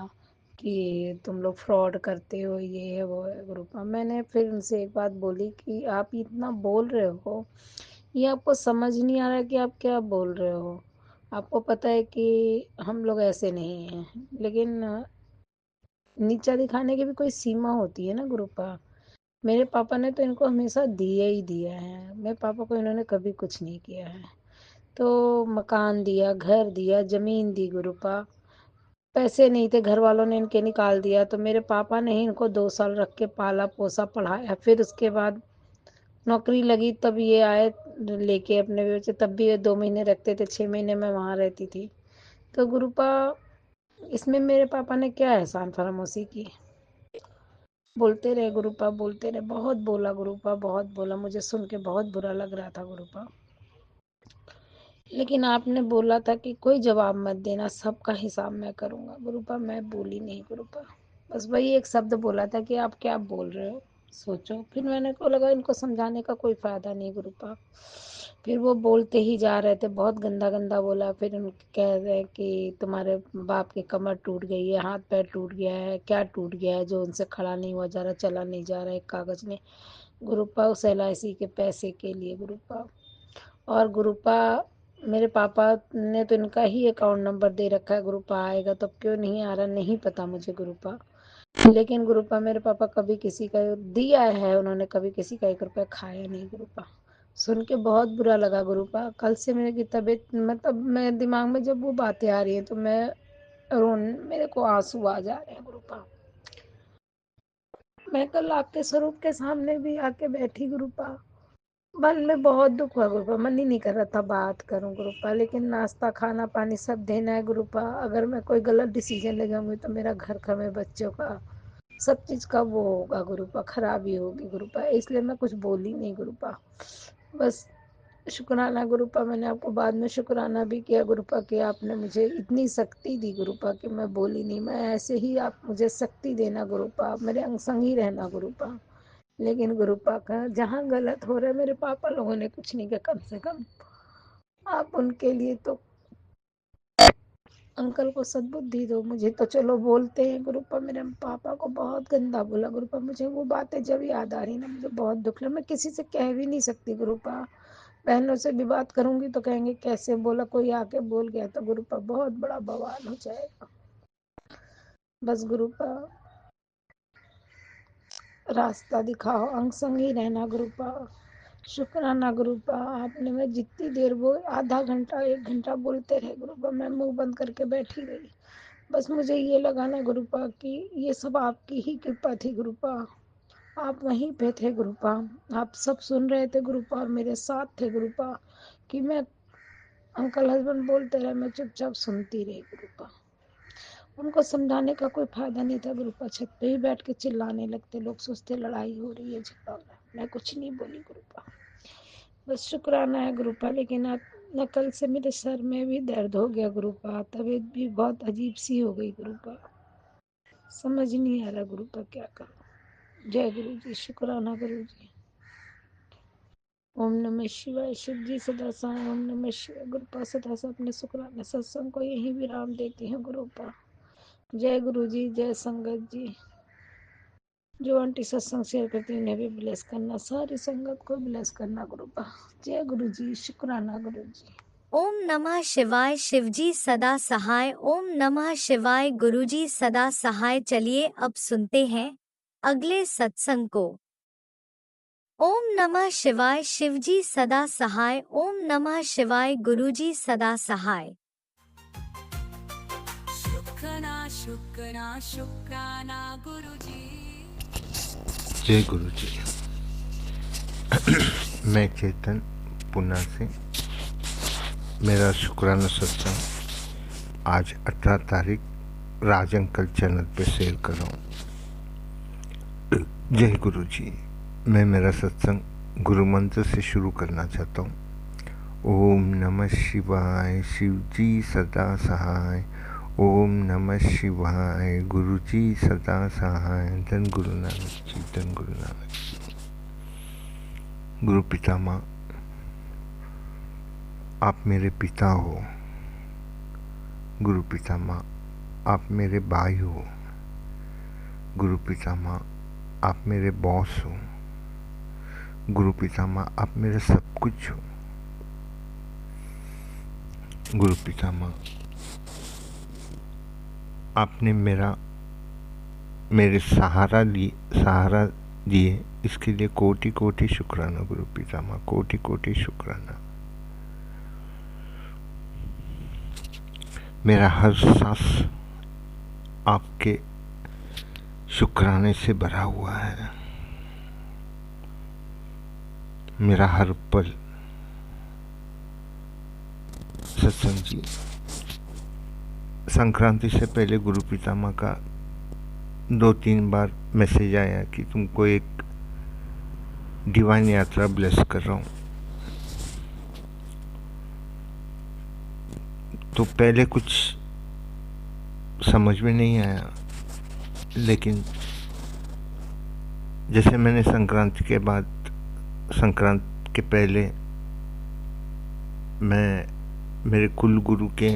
Speaker 4: कि तुम लोग फ्रॉड करते हो, ये है वो है ग्रुप। मैंने फिर उनसे एक बात बोली कि आप इतना बोल रहे हो, ये आपको समझ नहीं आ रहा है कि आप क्या बोल रहे हो। आपको पता है कि हम लोग ऐसे नहीं हैं, लेकिन नीचा दिखाने की भी कोई सीमा होती है ना गुरुपा। मेरे पापा ने तो इनको हमेशा दिया ही दिया है, मेरे पापा को इन्होंने कभी कुछ नहीं किया है। तो मकान दिया, घर दिया, जमीन दी गुरुपा। पैसे नहीं थे, घर वालों ने इनके निकाल दिया, तो मेरे पापा ने ही इनको 2 साल रख के पाला पोसा पढ़ाया। फिर उसके बाद नौकरी लगी तब ये आए लेके अपने बच्चे, तब भी ये 2 महीने रखते थे, 6 महीने में वहाँ रहती थी। तो गुरुपा इसमें मेरे पापा ने क्या एहसान फरामोशी की। बोलते रहे गुरुपा, बोलते रहे, बहुत बोला गुरुपा, बहुत बोला, मुझे सुन के बहुत बुरा लग रहा था गुरुपा। लेकिन आपने बोला था कि कोई जवाब मत देना, सबका हिसाब मैं करूंगा गुरुपा। मैं बोली नहीं गुरुपा, बस वही एक शब्द बोला था कि आप क्या बोल रहे हो, सोचो। फिर मैंने को लगा इनको समझाने का कोई फायदा नहीं गुरुपा। फिर वो बोलते ही जा रहे थे, बहुत गंदा गंदा बोला। फिर उनके कह रहे कि तुम्हारे बाप की कमर टूट गई है, हाथ पैर टूट गया है, क्या टूट गया है जो उनसे खड़ा नहीं हुआ जा रहा, चला नहीं जा रहा है कागज में गुरुपा, उस LIC के पैसे के लिए गुरुपा। और गुरुपा मेरे पापा ने तो इनका ही अकाउंट नंबर दे रखा है गुरुपा, आएगा तब क्यों नहीं आ रहा नहीं पता मुझे गुरुपा। लेकिन गुरुपा मेरे पापा कभी किसी का दिया है, उन्होंने कभी किसी का 1 रुपया खाया नहीं गुरुपा। सुन के बहुत बुरा लगा गुरुपा। कल से मेरी तबीयत, मतलब मेरे दिमाग में जब वो बातें आ रही हैं तो मैं मेरे को आंसू आ जा रहे हैं गुरुपा। मैं कल आपके स्वरूप के सामने भी आके बैठी गुरुपा, मन में बहुत दुख हुआ गुरुपा, मन ही नहीं कर रहा था बात करूं गुरुपा। लेकिन नाश्ता खाना पानी सब देना है गुरुपा। अगर मैं कोई गलत डिसीजन ले जाऊंगी तो मेरा घर का, मेरे बच्चों का, सब चीज का वो होगा गुरुपा, खराबी होगी गुरुपा। इसलिए मैं कुछ बोली नहीं गुरुपा, बस शुक्राना गुरुपा, मैंने आपको बाद में शुक्राना भी किया गुरुपा कि आपने मुझे इतनी शक्ति दी गुरुपा कि मैं बोली नहीं। मैं ऐसे ही आप मुझे शक्ति देना गुरुपा, आप मेरे अंग संग ही रहना गुरुपा। लेकिन गुरुपा का जहाँ गलत हो रहा है, मेरे पापा लोगों ने कुछ नहीं किया, कम से कम आप उनके लिए तो अंकल को सद्बुद्धि दो। मुझे तो चलो बोलते हैं गुरुपा, मेरे पापा को बहुत गंदा बोला गुरुपा। मुझे वो बातें जब याद आ रही ना, मुझे बहुत दुख लगा। मैं किसी से कह भी नहीं सकती गुरुपा, बहनों से भी बात करूंगी तो कहेंगे कैसे बोला, कोई आके बोल गया तो गुरुपा बहुत बड़ा बवाल हो जाएगा। बस गुरुपा रास्ता दिखाओ, अंग संग ही रहना गुरुपा। शुक्राना गुरुपा, आपने मैं जितनी देर वो आधा घंटा 1 घंटा बोलते रहे गुरुपा, मैं मुंह बंद करके बैठी रही। बस मुझे ये लगा ना गुरुपा कि ये सब आपकी ही कृपा थी गुरुपा। आप वहीं पे थे गुरुपा, आप सब सुन रहे थे गुरुपा और मेरे साथ थे गुरुपा कि मैं अंकल हस्बैंड बोलते रहे, मैं चुपचाप सुनती रही गुरुपा। उनको समझाने का कोई फायदा नहीं था गुरुपा। छत पे ही बैठ के चिल्लाने लगते, लोग सोचते लड़ाई हो रही है, झगड़ा हो रहा है। मैं कुछ नहीं बोली गुरुपा, बस शुक्राना है गुरुपा। लेकिन आप न, कल से मेरे सर में भी दर्द हो गया गुरुपा, तबीयत भी बहुत अजीब सी हो गई गुरुपा। समझ नहीं आ रहा गुरुपा क्या करूं। जय गुरु जी, शुक्राना गुरु जी। ओम नमः शिवाय। शिव जी सदा साई। ओम नमः शिवाय। गुरुपा सदा से अपने शुक्राना सत्संग को यही विराम देती हैं गुरुपा। जय गुरु जी, जय संगत जी। जो आंटी सत्संग शेयर करती है उन्हें भी ब्लेस करना, सारी संगत को ब्लेस करना गुरुपा। जय गुरु जी, शुक्राना गुरु जी।
Speaker 1: ओम नमः शिवाय। शिवजी सदा सहाय। ओम नमः शिवाय। गुरुजी सदा सहाय। चलिए अब सुनते हैं अगले सत्संग को। ओम नमः शिवाय। शिवजी सदा सहाय। ओम नमः शिवाय। गुरुजी सदा सहाय।
Speaker 3: शुक्राना शुक्राना शुक्राना गुरुजी।
Speaker 6: जय गुरु जी। मैं चेतन पुणे से। मेरा शुक्राना सत्संग आज 18 तारीख राज अंकल चैनल पे शेयर कर रहा हूँ। जय गुरु जी। मैं मेरा सत्संग गुरु मंत्र से शुरू करना चाहता हूँ। ओम नमः शिवाय। शिव जी सदा सहाय। ओम नमः शिवाय। गुरु जी सदा सहाय। धन गुरु नानक जी, धन गुरु नानक जी। गुरु पितामह, आप मेरे पिता हो। गुरु पितामह, आप मेरे भाई हो। गुरु पितामह, आप मेरे बॉस हो। गुरु पितामह, आप मेरे सब कुछ हो। गुरु पितामह, आपने मेरे सहारा दिए, इसके लिए कोटि कोटि शुक्राना गुरु पितामह, कोटि कोटि शुक्राना। मेरा हर सांस आपके शुक्राने से भरा हुआ है। मेरा हर पल सत्संग जी। संक्रांति से पहले गुरु पितामह का 2-3 बार मैसेज आया कि तुमको एक डिवाइन यात्रा ब्लेस कर रहा हूँ। तो पहले कुछ समझ में नहीं आया, लेकिन जैसे मैंने संक्रांति के पहले मैं मेरे कुल गुरु के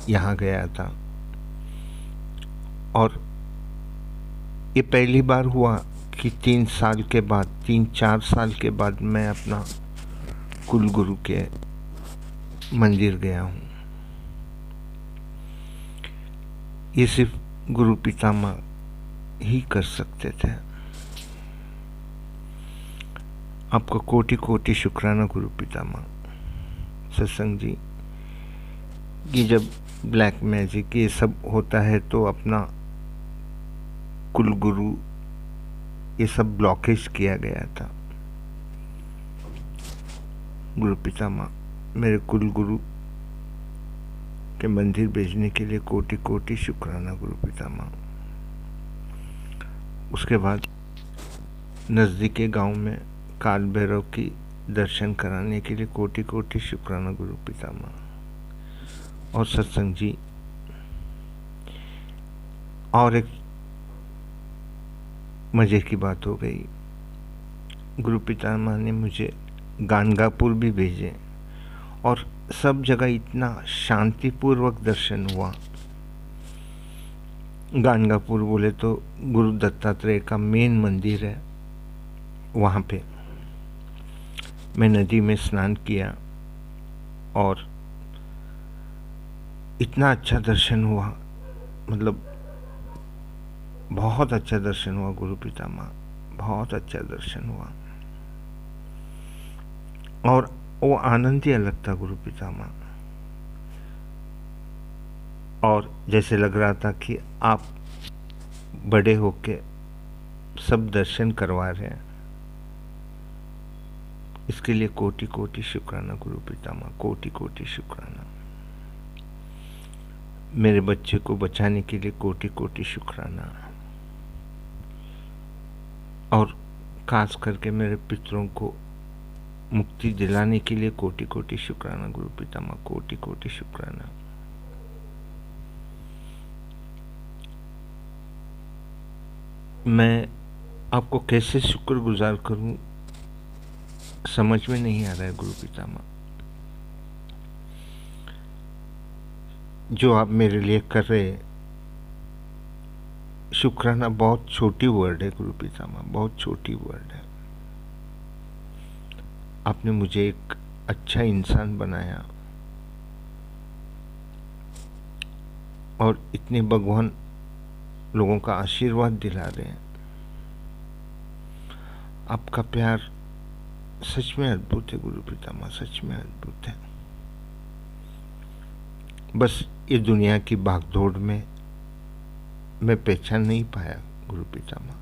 Speaker 6: यहाँ गया था, और ये पहली बार हुआ कि 3-4 साल के बाद मैं अपना कुल गुरु के मंदिर गया हूँ। ये सिर्फ गुरु पितामह ही कर सकते थे। आपका कोटि कोटि शुक्राना गुरु पितामह। सत्संग जी, कि जब ब्लैक मैजिक ये सब होता है तो अपना कुल गुरु ये सब ब्लॉकेज किया गया था। गुरु पितामह, मेरे कुल गुरु के मंदिर भेजने के लिए कोटि कोटि शुक्राना गुरु पितामह। उसके बाद नज़दीक के गांव में काल भैरव की दर्शन कराने के लिए कोटि कोटि शुक्राना गुरु पितामह। और सत्संग जी, और एक मज़े की बात हो गई, गुरु पितामह ने मुझे गानगापुर भी भेजे और सब जगह इतना शांतिपूर्वक दर्शन हुआ। गानगापुर बोले तो गुरु दत्तात्रेय का मेन मंदिर है, वहाँ पे मैं नदी में स्नान किया और इतना अच्छा दर्शन हुआ, मतलब बहुत अच्छा दर्शन हुआ गुरु पितामह, बहुत अच्छा दर्शन हुआ। और वो आनंद ही अलग था गुरु पितामह। और जैसे लग रहा था कि आप बड़े होके सब दर्शन करवा रहे हैं। इसके लिए कोटि कोटि शुक्राना गुरु पितामह, कोटि कोटि शुक्राना। मेरे बच्चे को बचाने के लिए कोटि कोटि शुक्राना। और खास करके मेरे पितरों को मुक्ति दिलाने के लिए कोटि कोटि शुक्राना गुरु पितामह, कोटि कोटि शुक्राना। मैं आपको कैसे शुक्रगुजार करूं समझ में नहीं आ रहा है गुरु पितामह। जो आप मेरे लिए कर रहे, शुक्राना बहुत छोटी वर्ड है गुरु पितामह, बहुत छोटी वर्ड है। आपने मुझे एक अच्छा इंसान बनाया और इतने भगवान लोगों का आशीर्वाद दिला रहे हैं। आपका प्यार सच में अद्भुत है गुरु पितामह, सच में अद्भुत है। बस ये दुनिया की भागदौड़ में मैं पहचान नहीं पाया गुरु पितामह।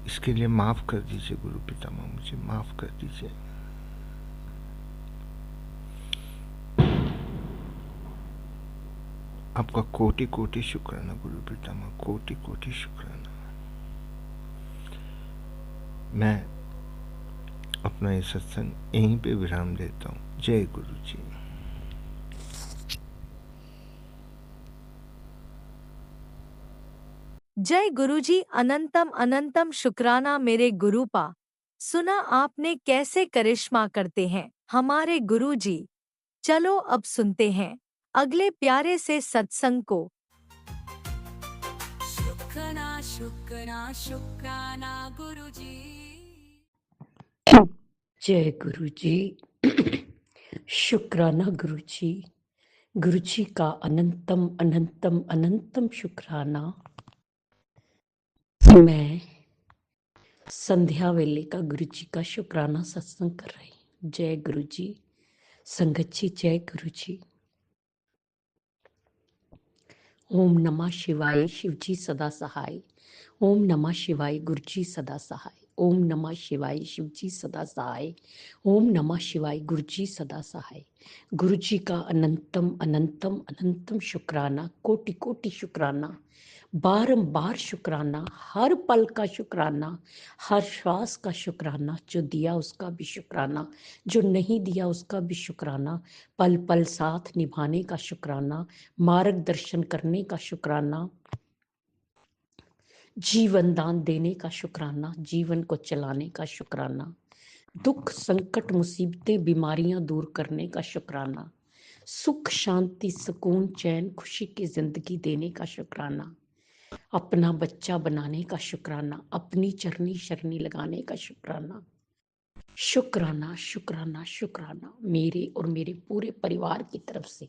Speaker 6: इसके लिए माफ कर दीजिए गुरु पितामह, मुझे माफ कर दीजिए। आपका कोटि कोटि शुक्राना गुरु पितामह, कोटि कोटि शुक्राना। मैं अपना ये सत्संग यहीं पे विराम देता हूँ। जय गुरु जी।
Speaker 1: जय गुरुजी, अनंतम अनंतम शुक्राना मेरे गुरुपा। सुना आपने कैसे करिश्मा करते हैं हमारे गुरुजी। चलो अब सुनते हैं अगले प्यारे से सत्संग को।
Speaker 3: शुक्राना शुक्राना शुक्राना गुरुजी।
Speaker 7: जय गुरु जी। शुक्राना गुरु जी। गुरु जी का अनंतम अनंतम अनंतम शुक्राना। मैं संध्या वेले का गुरु जी का शुक्राना सत्संग कर रही हूँ। जय गुरु जी। संगत जी जय गुरु जी। ओम नमः शिवाय, शिव जी सदा सहाय। ओम नमः शिवाय, गुरु जी सदा सहाय। ओम नमः शिवाय, शिव जी सदा सहाय। ओम नमः शिवाय, गुरु जी सदा सहाय। गुरु जी का अनंतम अनंतम अनंतम शुक्राना, कोटि कोटि शुक्राना, बारंबार शुक्राना, हर पल का शुक्राना, हर श्वास का शुक्राना। जो दिया उसका भी शुक्राना, जो नहीं दिया उसका भी शुक्राना। पल पल साथ निभाने का शुक्राना, मार्गदर्शन करने का शुक्राना, जीवन दान देने का शुक्राना, जीवन को चलाने का शुक्राना, दुख संकट मुसीबतें बीमारियां दूर करने का शुक्राना, सुख शांति सुकून चैन खुशी की जिंदगी देने का शुक्राना, अपना बच्चा बनाने का शुक्राना, अपनी चरनी शरनी लगाने का शुक्राना। शुक्राना शुक्राना शुक्राना मेरे और मेरे पूरे परिवार की तरफ से।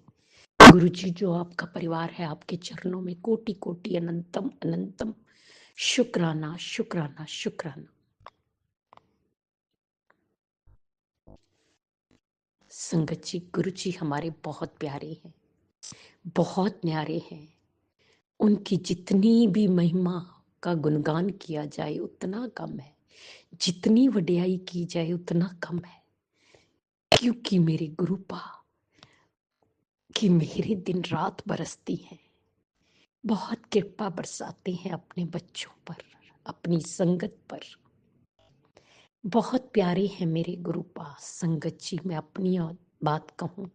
Speaker 7: गुरु जी जो आपका परिवार है, आपके चरणों में कोटि कोटि अनंतम अनंतम शुक्राना शुक्राना शुक्राना। संगत जी, गुरु जी हमारे बहुत प्यारे हैं, बहुत न्यारे हैं। उनकी जितनी भी महिमा का गुणगान किया जाए उतना कम है, जितनी वड्याई की जाए उतना कम है। क्योंकि मेरे गुरुपा की मेरे दिन रात बरसती हैं, बहुत कृपा बरसाते हैं अपने बच्चों पर, अपनी संगत पर। बहुत प्यारे हैं मेरे गुरुपा संगत जी। मैं अपनी बात कहूँ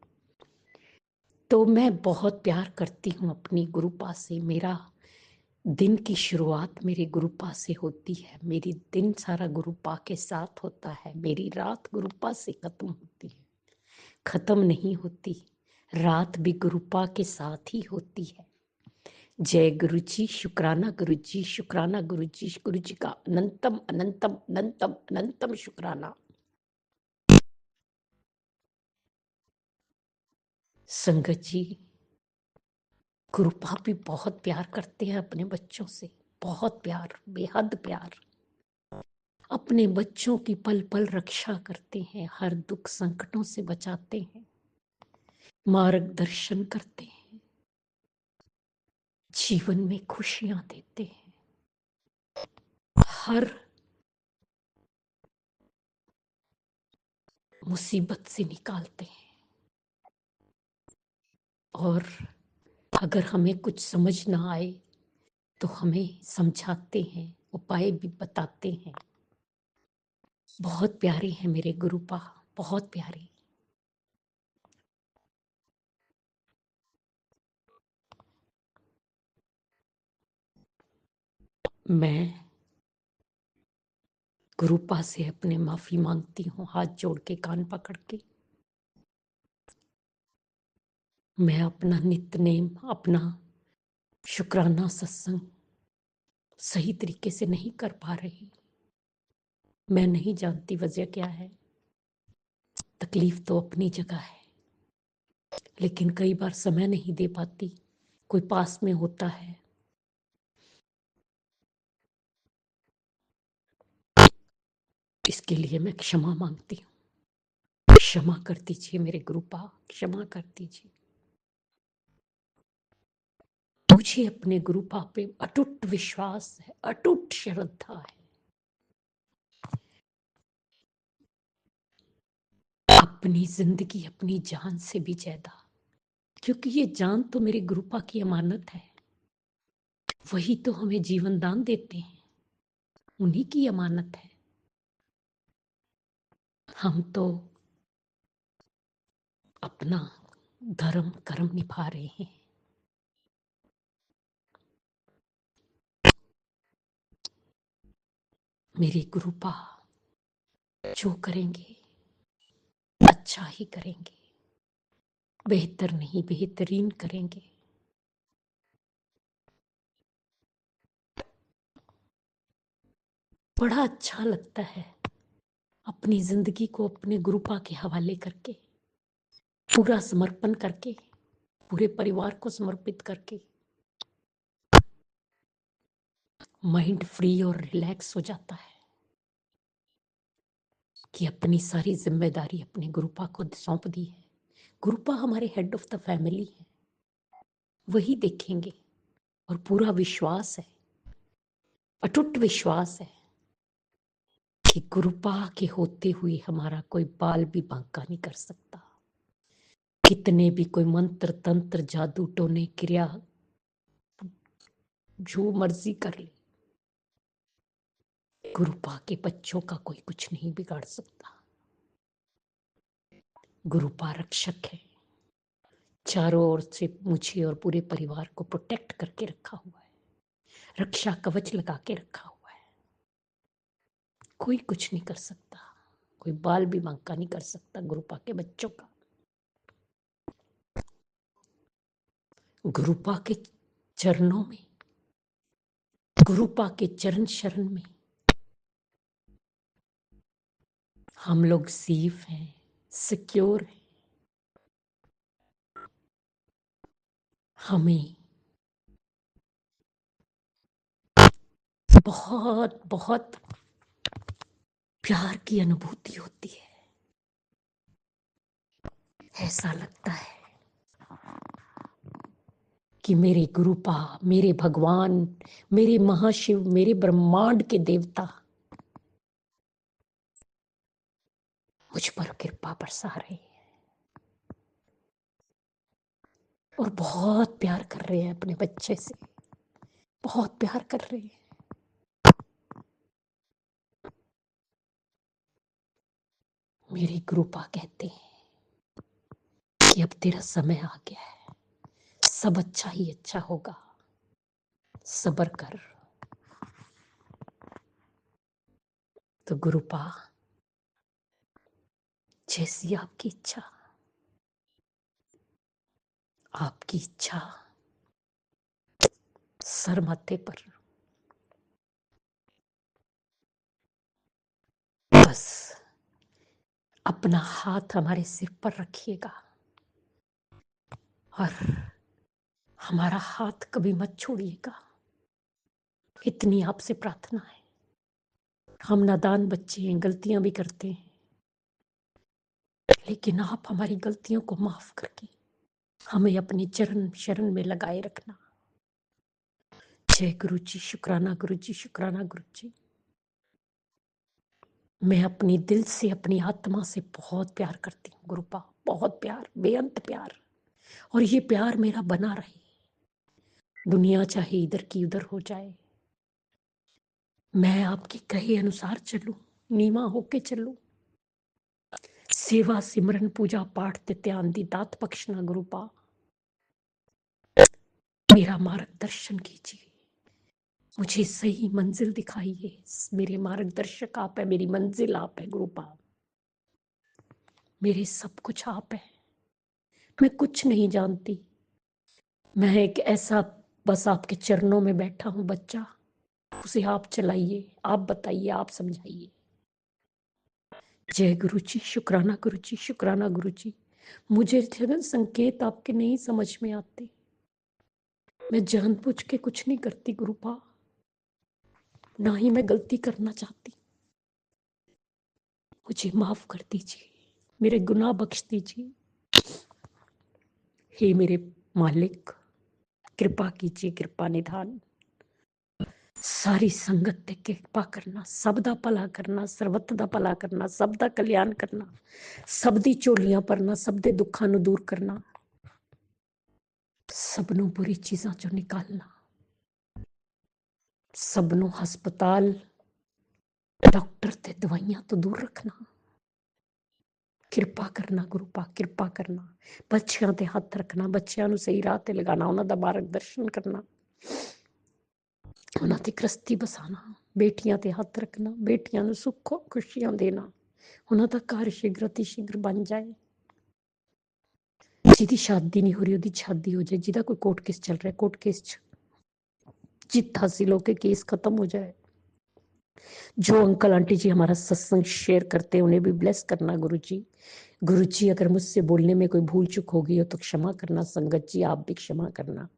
Speaker 7: तो मैं बहुत प्यार करती हूँ अपनी गुरुपा से। मेरा दिन की शुरुआत मेरे गुरुपा से होती है, मेरी दिन सारा गुरुपा के साथ होता है, मेरी रात गुरुपा से खत्म होती है, खत्म नहीं होती, रात भी गुरुपा के साथ ही होती है। जय गुरु जी, शुक्राना गुरु जी, शुक्राना गुरु जी, गुरु जी का अनंतम अनंतम अनंतम अनंतम शुक्राना। संगत जी, गुरुपा भी बहुत प्यार करते हैं अपने बच्चों से, बहुत प्यार, बेहद प्यार। अपने बच्चों की पल पल रक्षा करते हैं, हर दुख संकटों से बचाते हैं, मार्गदर्शन करते हैं, जीवन में खुशियां देते हैं, हर मुसीबत से निकालते हैं। और अगर हमें कुछ समझ ना आए तो हमें समझाते हैं, उपाय भी बताते हैं। बहुत प्यारे हैं मेरे गुरुपा, बहुत प्यारे। मैं गुरुपा से अपने माफी मांगती हूँ, हाथ जोड़ के, कान पकड़ के। मैं अपना नित्यनेम, अपना शुक्राना सत्संग सही तरीके से नहीं कर पा रही। मैं नहीं जानती वजह क्या है। तकलीफ तो अपनी जगह है, लेकिन कई बार समय नहीं दे पाती। कोई पास में होता है, इसके लिए मैं क्षमा मांगती हूँ। क्षमा कर दीजिए मेरे गुरुपा, क्षमा कर दीजिए। मुझे अपने गुरुपा पे अटूट विश्वास है, अटूट श्रद्धा है। अपनी जिंदगी अपनी जान से भी ज्यादा, क्योंकि ये जान तो मेरे गुरुपा की अमानत है। वही तो हमें जीवन दान देते हैं, उन्हीं की अमानत है। हम तो अपना धर्म कर्म निभा रहे हैं। मेरे गुरुपा जो करेंगे अच्छा ही करेंगे, बेहतर नहीं बेहतरीन करेंगे। बड़ा अच्छा लगता है अपनी जिंदगी को अपने गुरुपा के हवाले करके, पूरा समर्पण करके, पूरे परिवार को समर्पित करके माइंड फ्री और रिलैक्स हो जाता है कि अपनी सारी जिम्मेदारी अपने गुरुपा को सौंप दी है। गुरुपा हमारे हेड ऑफ द फैमिली है, वही देखेंगे। और पूरा विश्वास है, अटूट विश्वास है कि गुरुपा के होते हुए हमारा कोई बाल भी बांका नहीं कर सकता। कितने भी कोई मंत्र तंत्र जादू टोने क्रिया जो मर्जी कर ले, गुरुपा के बच्चों का कोई कुछ नहीं बिगाड़ सकता। गुरुपा रक्षक है, चारों ओर से मुझे और पूरे परिवार को प्रोटेक्ट करके रखा हुआ है, रक्षा कवच लगा के रखा हुआ है। कोई कुछ नहीं कर सकता, कोई बाल भी बांका नहीं कर सकता गुरुपा के बच्चों का। गुरुपा के चरणों में, गुरुपा के चरण शरण में हम लोग सेफ हैं, सिक्योर हैं। हमें बहुत बहुत प्यार की अनुभूति होती है। ऐसा लगता है कि मेरे गुरुपा, मेरे भगवान, मेरे महाशिव, मेरे ब्रह्मांड के देवता मुझ पर कृपा बरसा रहे हैं और बहुत प्यार कर रहे हैं अपने बच्चे से, बहुत प्यार कर रहे हैं। मेरे गुरुपा कहते हैं कि अब तेरा समय आ गया है, सब अच्छा ही अच्छा होगा, सब्र कर। तो गुरुपा, जैसी आपकी इच्छा, आपकी इच्छा सर माथे पर, बस अपना हाथ हमारे सिर पर रखिएगा और हमारा हाथ कभी मत छोड़िएगा। इतनी आपसे प्रार्थना है। हम नादान बच्चे हैं, गलतियां भी करते हैं, लेकिन आप हमारी गलतियों को माफ करके हमें अपनी चरण शरण में लगाए रखना। जय गुरु जी, शुक्राना गुरु जी, शुक्राना गुरु जी। मैं अपनी दिल से, अपनी आत्मा से बहुत प्यार करती हूँ गुरुपा, बहुत प्यार, बेअंत प्यार। और ये प्यार मेरा बना रहे, दुनिया चाहे इधर की उधर हो जाए, मैं आपके कहे अनुसार चलूं, नीमा होके चलूं। सेवा सिमरन पूजा पाठ ते ध्यान दी दात बख्शना गुरुपा, मेरा मार्गदर्शन कीजिए, मुझे सही मंजिल दिखाइए। मेरे मार्गदर्शक आप है, मेरी मंजिल आप है गुरुपा, मेरे सब कुछ आप है। मैं कुछ नहीं जानती, मैं एक ऐसा बस आपके चरणों में बैठा हूं बच्चा, उसे आप चलाइए, आप बताइए, आप समझाइए। जय गुरु जी, शुक्राना गुरु जी, शुक्राना गुरु जी। मुझे संकेत आपके नहीं समझ में आते, मैं जानबूझ के कुछ नहीं करती गुरुपा, ना ही मैं गलती करना चाहती। मुझे माफ कर दीजिए, मेरे गुनाह बख्श दीजिए। हे मेरे मालिक, कृपा कीजिए, कृपा निधान। सारी संगत ते कृपा करना, सब दा भला करना, सर्वत दा भला करना, सब दा कल्याण करना, सब दी झोलियां भरना, सब दे दुखां नूं दूर करना, सबनों बुरी चीजां चों निकालना, सबनों हस्पताल डॉक्टर ते दवाइयां तो दूर रखना। कृपा करना गुरुपा, कृपा करना। बच्चियां ते हथ रखना, बच्चियां नूं सही राह ते लगाना, उन्हां दा मार्गदर्शन करना, उन्हां ते कृस्ती बसाना। बेटियां ते हथ रखना, बेटियां नूं सुख खुशियां देना, उन्हां दा घर शीघ्र अति शीघ्र बन जाए। जिहदी शादी नहीं हो रही ओहदी शादी हो जाए, जिहदा कोई कोर्ट केस चल रहा है कोर्ट केस च जित हासिल होके केस खत्म हो जाए। जो अंकल आंटी जी हमारा सत्संग शेयर करते हैं उन्हें भी ब्लेस करना गुरु जी। गुरु जी, अगर मुझसे बोलने में कोई भूल चूक हो गई हो तो क्षमा करना। संगत जी, आप भी क्षमा करना।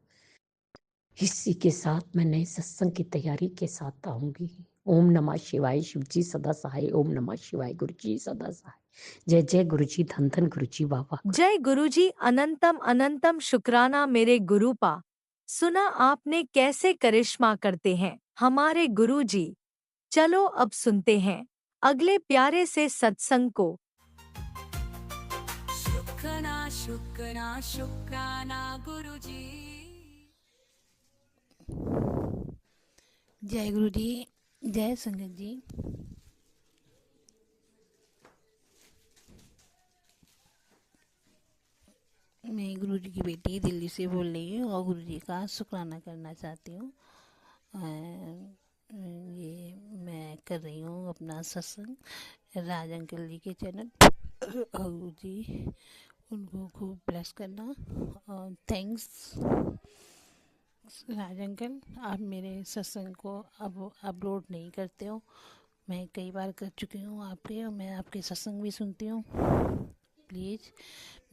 Speaker 7: इसी के साथ मैं नए सत्संग की तैयारी के साथ आऊंगी। ओम नमः शिवाय, शिव जी सदा सहाय। ओम नमः शिवाय, गुरु जी सदा सहाय। जय जय गुरु जी, धन धन गुरु जी, वाह वाह।
Speaker 1: जय गुरुजी, अनंतम अनंतम शुक्राना मेरे गुरुपा। सुना आपने कैसे करिश्मा करते हैं हमारे गुरुजी। चलो अब सुनते हैं अगले प्यारे से सत्संग को।
Speaker 3: शुक्राना शुक्राना शुक्राना गुरुजी।
Speaker 8: जय गुरु जी, जय संगत जी। मैं गुरु जी की बेटी दिल्ली से बोल रही हूँ और गुरु जी का शुक्राना करना चाहती हूँ। ये मैं कर रही हूँ अपना सत्संग राज अंकल जी के चैनल और गुरु जी उनको खूब ब्लेस करना। और थैंक्स राज अंकल, आप मेरे सत्संग को अब अपलोड नहीं करते हो। मैं कई बार कर चुकी हूँ आपके, और मैं आपके सत्संग भी सुनती हूँ। प्लीज़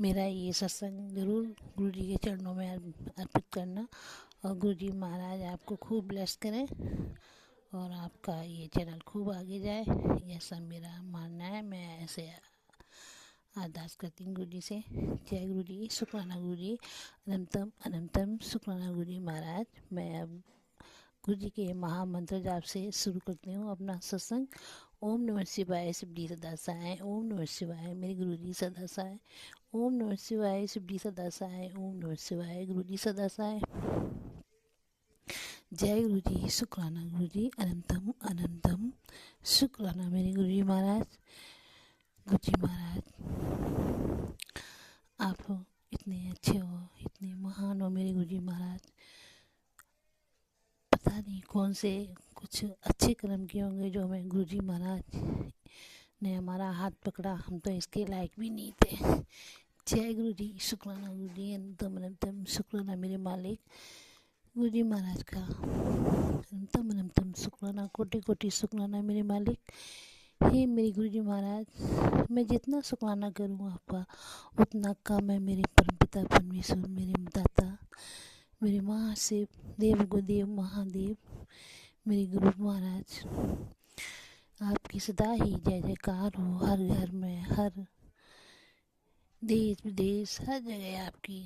Speaker 8: मेरा ये सत्संग ज़रूर गुरु जी के चरणों में अर्पित करना। और गुरु जी महाराज आपको खूब ब्लेस करें और आपका ये चैनल खूब आगे जाए, ऐसा मेरा मानना है। मैं ऐसे अरदास करती हूँ गुरु जी से। जय गुरु जी, शुक्राना गुरु जी, अनंतम अनंतम शुक्राना गुरु जी महाराज। मैं अब गुरु जी के महामंत्र जाप से शुरू करती हूँ अपना सत्संग। ओम नमः शिवाय, शिव जी सदा सहाय। ओम नमः शिवाय, मेरे गुरु जी सदा सहाय। ओम नमः शिवाय, शिव जी सदा सहाय। ओम नमः शिवाय, गुरु जी सदा सहाय। जय गुरु जी, शुक्राना गुरु जी, अनंतम अनंतम शुक्राना मेरे गुरु जी महाराज। गुरु जी महाराज, आप इतने अच्छे हो, इतने महान हो मेरे गुरु जी महाराज। पता नहीं कौन से कुछ अच्छे कर्म किए होंगे जो हमें गुरु जी महाराज ने हमारा हाथ पकड़ा, हम तो इसके लायक भी नहीं थे। जय गुरु जी, शुक्राना गुरु जी, अनंतम अनंतम शुक्राना मेरे मालिक गुरु जी महाराज का, अनंतम अनंतम शुक्राना, कोटि कोटि शुक्राना मेरे मालिक। हे मेरे गुरु जी महाराज, मैं जितना शुक्राना करूँ आपका उतना कम है मेरे परमपिता परमेश्वर, मेरे दाता, मेरे महाशिव देव गुरुदेव महादेव, मेरे गुरु महाराज। आपकी सदा ही जय जयकार हो, हर घर में, हर देश विदेश, हर जगह आपकी।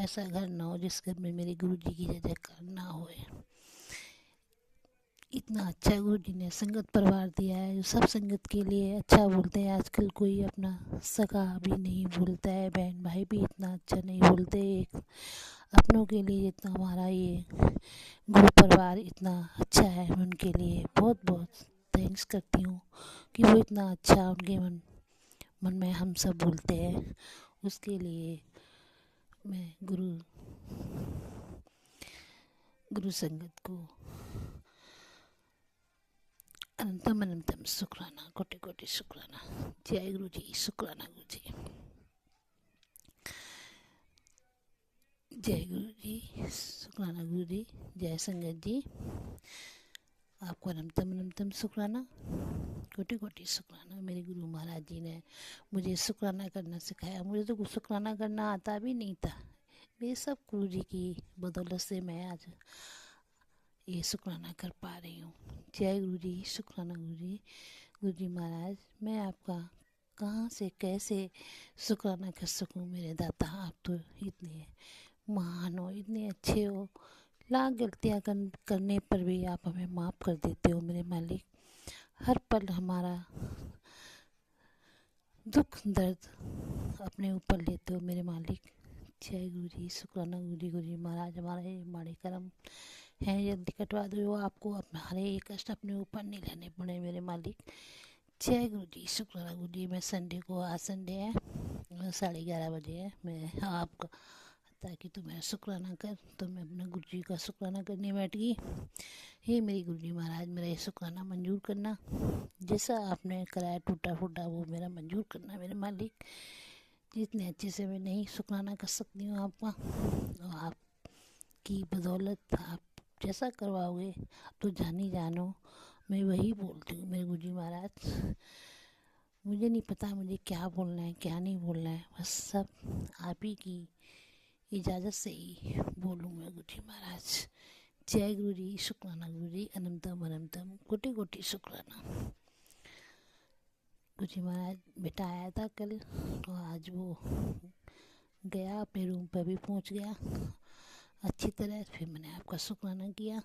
Speaker 8: ऐसा घर ना हो जिस घर में मेरे गुरु जी की जय जयकार ना होए। इतना अच्छा गुरु जी ने संगत परिवार दिया है जो सब संगत के लिए अच्छा बोलते हैं। आजकल कोई अपना सगा भी नहीं भूलता है, बहन भाई भी इतना अच्छा नहीं बोलते एक अपनों के लिए जितना हमारा ये गुरु परिवार इतना अच्छा है। मैं उनके लिए बहुत बहुत थैंक्स करती हूँ कि वो इतना अच्छा उनके मन में हम सब बोलते हैं। उसके लिए मैं गुरु संगत को अनंतम अनंतम शुक्राना, कोटि कोटि शुक्राना। जय गुरु जी, शुक्राना गुरु जी, जय गुरु जी, शुक्राना गुरु जी, जय संगत जी, आपको अनंतम अनंतम शुक्राना, कोटि कोटि शुक्राना। मेरे गुरु महाराज जी ने मुझे शुक्राना करना सिखाया। मुझे तो शुक्राना करना आता भी नहीं था। ये सब गुरु जी की बदौलत से मैं आज ये शुक्राना कर पा रही हूँ। जय गुरु जी, शुक्राना गुरु जी महाराज। मैं आपका कहाँ से कैसे शुक्राना कर सकूँ मेरे दाता। आप तो इतने महान हो, इतने अच्छे हो, लाख गलतियाँ करने पर भी आप हमें माफ़ कर देते हो मेरे मालिक। हर पल हमारा दुख दर्द अपने ऊपर लेते हो मेरे मालिक। जय गुरु जी, शुक्राना गुरु जी महाराज। हमारा ये माड़े कर्म हैं यदि कटवा दो, आपको हमारे ये कष्ट अपने ऊपर नहीं लेने पड़े मेरे मालिक। जय गुरु जी, शुक्राना गुरु जी। मैं संडे को, आज संडे है, 11:30 बजे है, मैं आपका ताकि तू मेरा शुक्राना कर, तो मैं अपने गुरु जी का शुक्राना करने बैठ गई। हे मेरे गुरु जी महाराज, मेरा ये शुक्राना मंजूर करना, जैसा आपने कराया टूटा फूटा वो मेरा मंजूर करना मेरे मालिक। जितने अच्छे से मैं नहीं शुक्राना कर सकती हूँ आपका, और आपकी बदौलत आप जैसा करवाओगे आप तो जानो मैं वही बोलती हूँ मेरे गुरु जी महाराज। मुझे नहीं पता मुझे क्या बोलना है क्या नहीं बोलना है, बस सब आप ही की इजाज़त से ही बोलूँगा गुरु जी महाराज। जय गुरु जी, शुक्राना गुरु जी, अनंतम अनंतम कोटि कोटि शुक्राना। गुरु जी महाराज बेटा आया था कल, तो आज वो गया अपने रूम पर भी पहुंच गया अच्छी तरह। फिर मैंने आपका शुक्राना किया।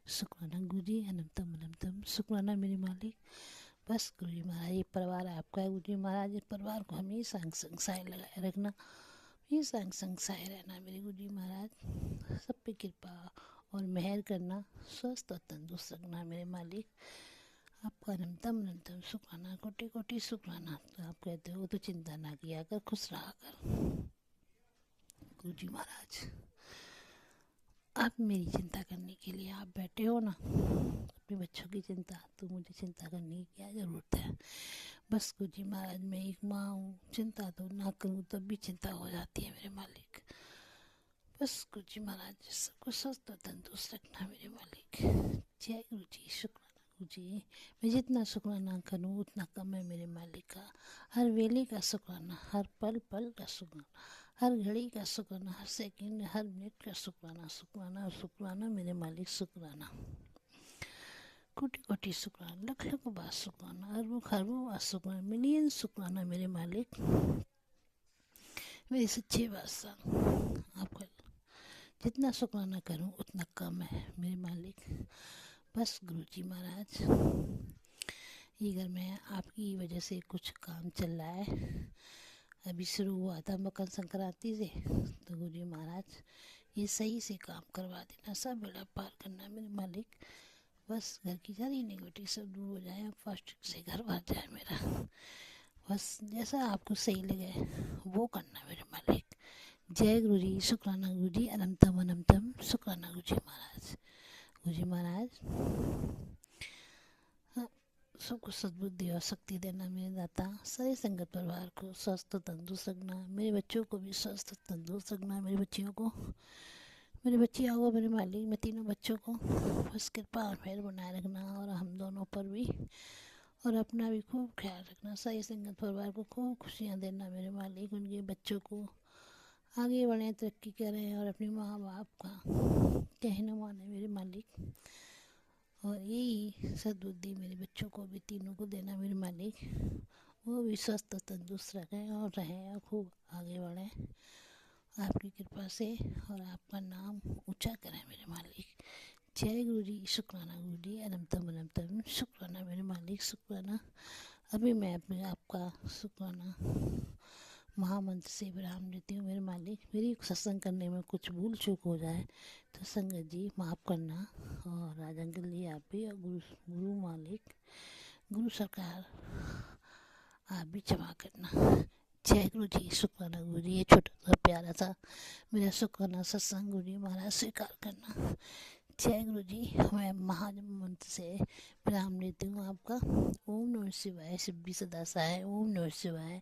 Speaker 8: शुक्राना गुरु जी, अनंतम अनंतम शुक्राना मेरे मालिक। बस गुरु जी महाराज, ये परिवार आपका है गुरु जी महाराज। इस परिवार को हमेशा संगसाए लगाए रखना, हमेशा संगसाए रहना मेरे गुरु जी महाराज। सब पे कृपा और मेहर करना, स्वस्थ और तंदुरुस्त रखना मेरे मालिक। आपका अनंतम अनंतम शुक्राना, कोटि कोटि शुक्राना। तो आप कहते हो तो चिंता ना किया कर, खुश रहा कर गुरु जी महाराज। आप मेरी चिंता करने के लिए आप बैठे हो ना, अपने बच्चों की चिंता, तो मुझे चिंता करने की क्या ज़रूरत है। बस गुरु जी महाराज, मैं एक माँ हूँ, चिंता तो ना करूँ तब भी चिंता हो जाती है मेरे मालिक। बस गुरु जी महाराज सबको स्वस्थ और तंदुरुस्त रखना मेरे मालिक। जय गुरु जी, शुक्राना गुरु जी। मैं जितना शुक्राना करूँ उतना कम है मेरे मालिक का। हर वेले का शुक्राना, हर पल पल का शुक्राना, हर घड़ी का शुक्राना, हर सेकंड हर मिनट का शुक्राना, शुक्राना शुक्राना मेरे मालिक, शुक्राना कोटि कोटि शुक्राना, लख लख बार शुक्राना, अरबों खरबों बार शुक्राना, मिलियन शुक्राना मेरे मालिक। मेरे सच्चे बादशाह, आपका जितना शुक्राना करूं उतना कम है मेरे मालिक। बस गुरु जी महाराज, ये घर में आपकी वजह से कुछ काम चल रहा है। अभी शुरू हुआ था मकर संक्रांति से, तो गुरु जी महाराज ये सही से काम करवा देना, सब बेड़ा पार करना मेरे मालिक। बस घर की सारी नेगेटिव सब दूर हो जाए, फर्स्ट से घर भर जाए मेरा। बस जैसा आपको सही लगे वो करना मेरे मालिक। जय गुरु जी, शुक्राना गुरु जी, अनंतम अनंतम शुक्राना गुरु जी महाराज। गुरु जी महाराज सबको सद्बुद्धि और शक्ति देना मेरे दाता। सारे संगत परिवार को स्वस्थ तंदुरुस्त रखना, मेरे बच्चों को भी स्वस्थ तंदुरुस्त रखना, मेरे बच्चियों को, मेरे बच्चियों को, मेरे मालिक, मैं तीनों बच्चों को बस कृपा और मेहर बनाए रखना, और हम दोनों पर भी, और अपना भी खूब ख्याल रखना। सारी संगत परिवार को खूब खुशियाँ देना मेरे मालिक। उनके बच्चों को आगे बढ़ें, तरक्की करें, और अपने माँ बाप का कहना माने मेरे मालिक। और यही सद्बुद्धि मेरे बच्चों को भी तीनों को देना मेरे मालिक। वो भी स्वस्थ तंदुरुस्त रहें और रहें और खूब आगे बढ़ें आपकी कृपा से, और आपका नाम ऊंचा करें मेरे मालिक। जय गुरु जी, शुक्राना गुरु जी, अनंतम अनंतम शुक्राना मेरे मालिक, शुक्राना। अभी मैं अपने आपका शुक्राना महामंत्र से विराम देती हूँ मेरे मालिक। मेरी सत्संग करने में कुछ भूल चूक हो जाए तो संगत जी माफ़ करना, और राजंगल जी आप भी, और गुरु मालिक, गुरु सरकार आप भी क्षमा करना। जय गुरु जी, शुक्राना गुरु जी। ये छोटा सा प्यारा सा मेरा शुक्राना सत्संग गुरु जी महाराज स्वीकार करना। जय गुरु जी। मैं महामंत्र से विराम लेती हूँ आपका। ओम नमः शिवाय, शिव भी सदा सहाय। ओम नमः शिवाय,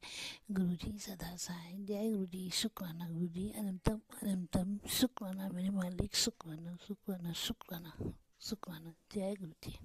Speaker 8: गुरु जी सदा सहाय। जय गुरु जी, शुक्राना गुरु जी, अनंतम अनंतम शुक्राना मेरे मालिक, शुक्राना शुक्राना शुक्राना शुक्राना। जय गुरु जी।